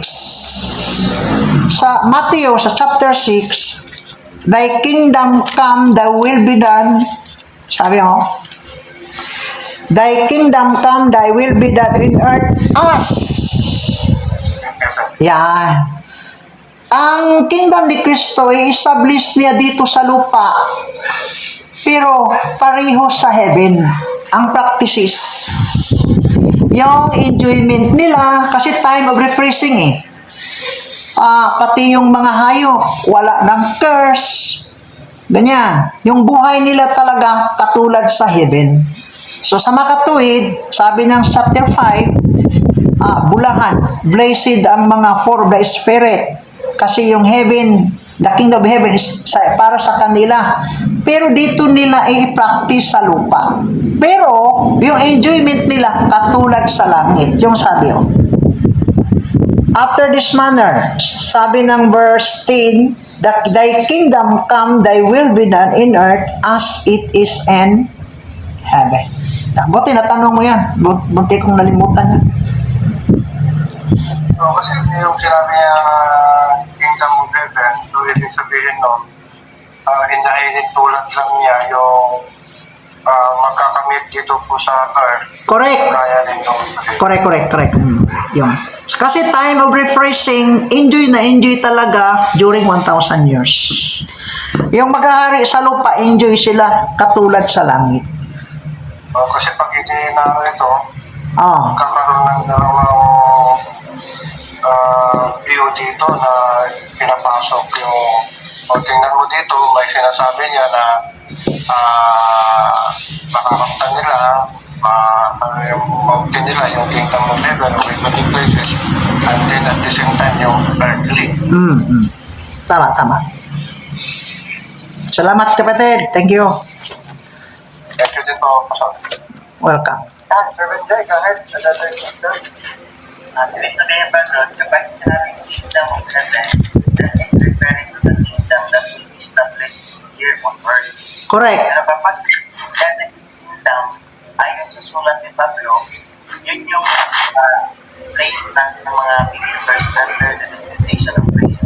Speaker 3: sa Matthew, sa chapter 6, thy kingdom come, thy will be done. Sabi mo, thy kingdom come, thy will be done in earth as. Yan. Ang kingdom ni Kristo ay establish niya dito sa lupa. Pero pareho sa heaven ang practices. Yung enjoyment nila, kasi time of refreshing eh. Pati yung mga hayop, wala ng curse. Ganyan. Yung buhay nila talaga katulad sa heaven. So sa makatuwid, sabi ng chapter 5, bulahan, blessed ang mga for the spirit. Kasi yung heaven, the kingdom of heaven is para sa kanila. Pero dito nila i-practice sa lupa. Pero yung enjoyment nila katulad sa langit. Yung sabi oh. After this manner, sabi ng verse 10, that thy kingdom come, thy will be done in earth as it is in heaven. Buti natanong mo yan. Buti kong nalimutan yan.
Speaker 2: Kasi yung sinabi niya kingdom of heaven, so ibig sabihin no, inahihin tulad lang niya yung magkakamit dito po sa earth.
Speaker 3: Correct.
Speaker 2: Kaya rin yung
Speaker 3: Correct. Yun. Kasi time of refreshing, enjoy na enjoy talaga during 1,000 years. Yung maghahari sa lupa, enjoy sila katulad sa langit.
Speaker 2: kasi pag hindi na ito,
Speaker 3: Oh.
Speaker 2: kakaroon ng dalawang view dito na pinapasok yung tingnan mo dito, may sinasabi niya na makakamtan nila yung mountain nila, yung kingdom of heaven, with many places, and then at the same time yung earthly.
Speaker 3: Tama. Salamat kapatid. Thank you.
Speaker 2: Thank you din po.
Speaker 3: Welcome.
Speaker 2: Servant Jay, go ahead. Another question.
Speaker 1: Ibig sabihin ba doon, kapag sinabing kingdom of heaven, that is referring to the kingdom that will be established here on earth.
Speaker 3: Correct.
Speaker 1: Pero kapag sinabing kingdom, ayon sa sulat ni Pablo, yun yung place ng mga believers under the dispensation of grace.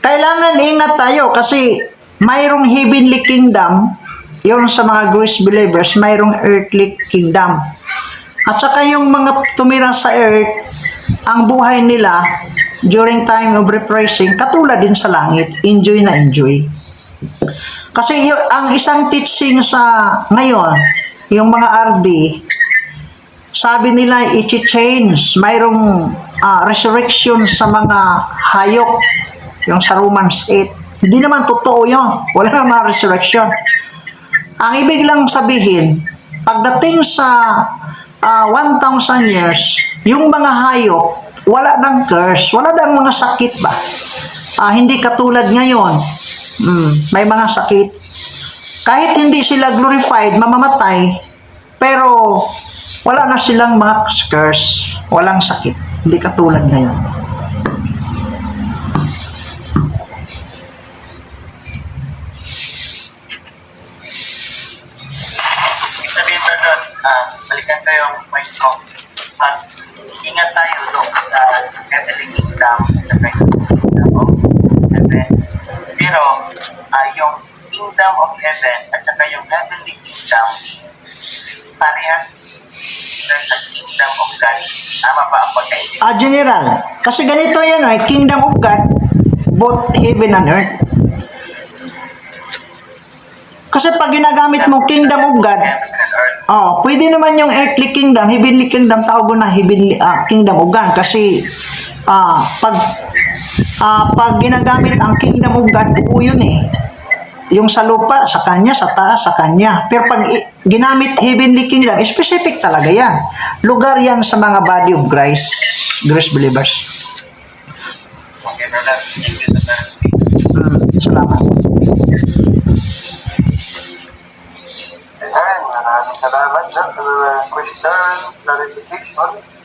Speaker 3: Kailangan ingat tayo kasi mayroong heavenly kingdom, yung sa mga Jewish believers, mayroong earthly kingdom. At saka yung mga tumira sa earth, ang buhay nila during time of refreshing, katulad din sa langit, enjoy na enjoy. Kasi ang isang teaching sa ngayon, yung mga RD, sabi nila i-change, mayroong resurrection sa mga hayop, yung sa Romans 8. Hindi naman totoo yun. Wala naman resurrection. Ang ibig lang sabihin, pagdating sa 1,000 years, yung mga hayop, wala ng curse, wala ng mga sakit ba? Hindi katulad ngayon. May mga sakit. Kahit hindi sila glorified, mamamatay, pero wala na silang mga curse, walang sakit. Hindi katulad ngayon.
Speaker 1: Sabihin ba doon, balikan ko yung point ko. Ingat tayo doon sa heavenly kingdom at saka yung kingdom of heaven. Pero yung kingdom of heaven at saka
Speaker 2: yung heavenly kingdom, parehas sa kingdom of God. Tama ba ang pagkaintindi?
Speaker 3: General, kasi ganito yan ay kingdom of God, both heaven and earth. Kasi pag ginagamit mo kingdom of God,
Speaker 2: Heaven and earth.
Speaker 3: pwede naman yung earthly kingdom, heavenly kingdom, tawag ko na heavenly kingdom of God. Kasi pag ginagamit ang kingdom of God, buo yun eh. Yung sa lupa, sa kanya, sa taas, sa kanya. Pero pag ginamit heavenly kingdom, specific talaga yan. Lugar yan sa mga body of Christ, Grace believers.
Speaker 2: Okay, brother. Thank you sa clarification.
Speaker 3: Salamat.
Speaker 2: Ayan, maraming salamat sa question, clarification.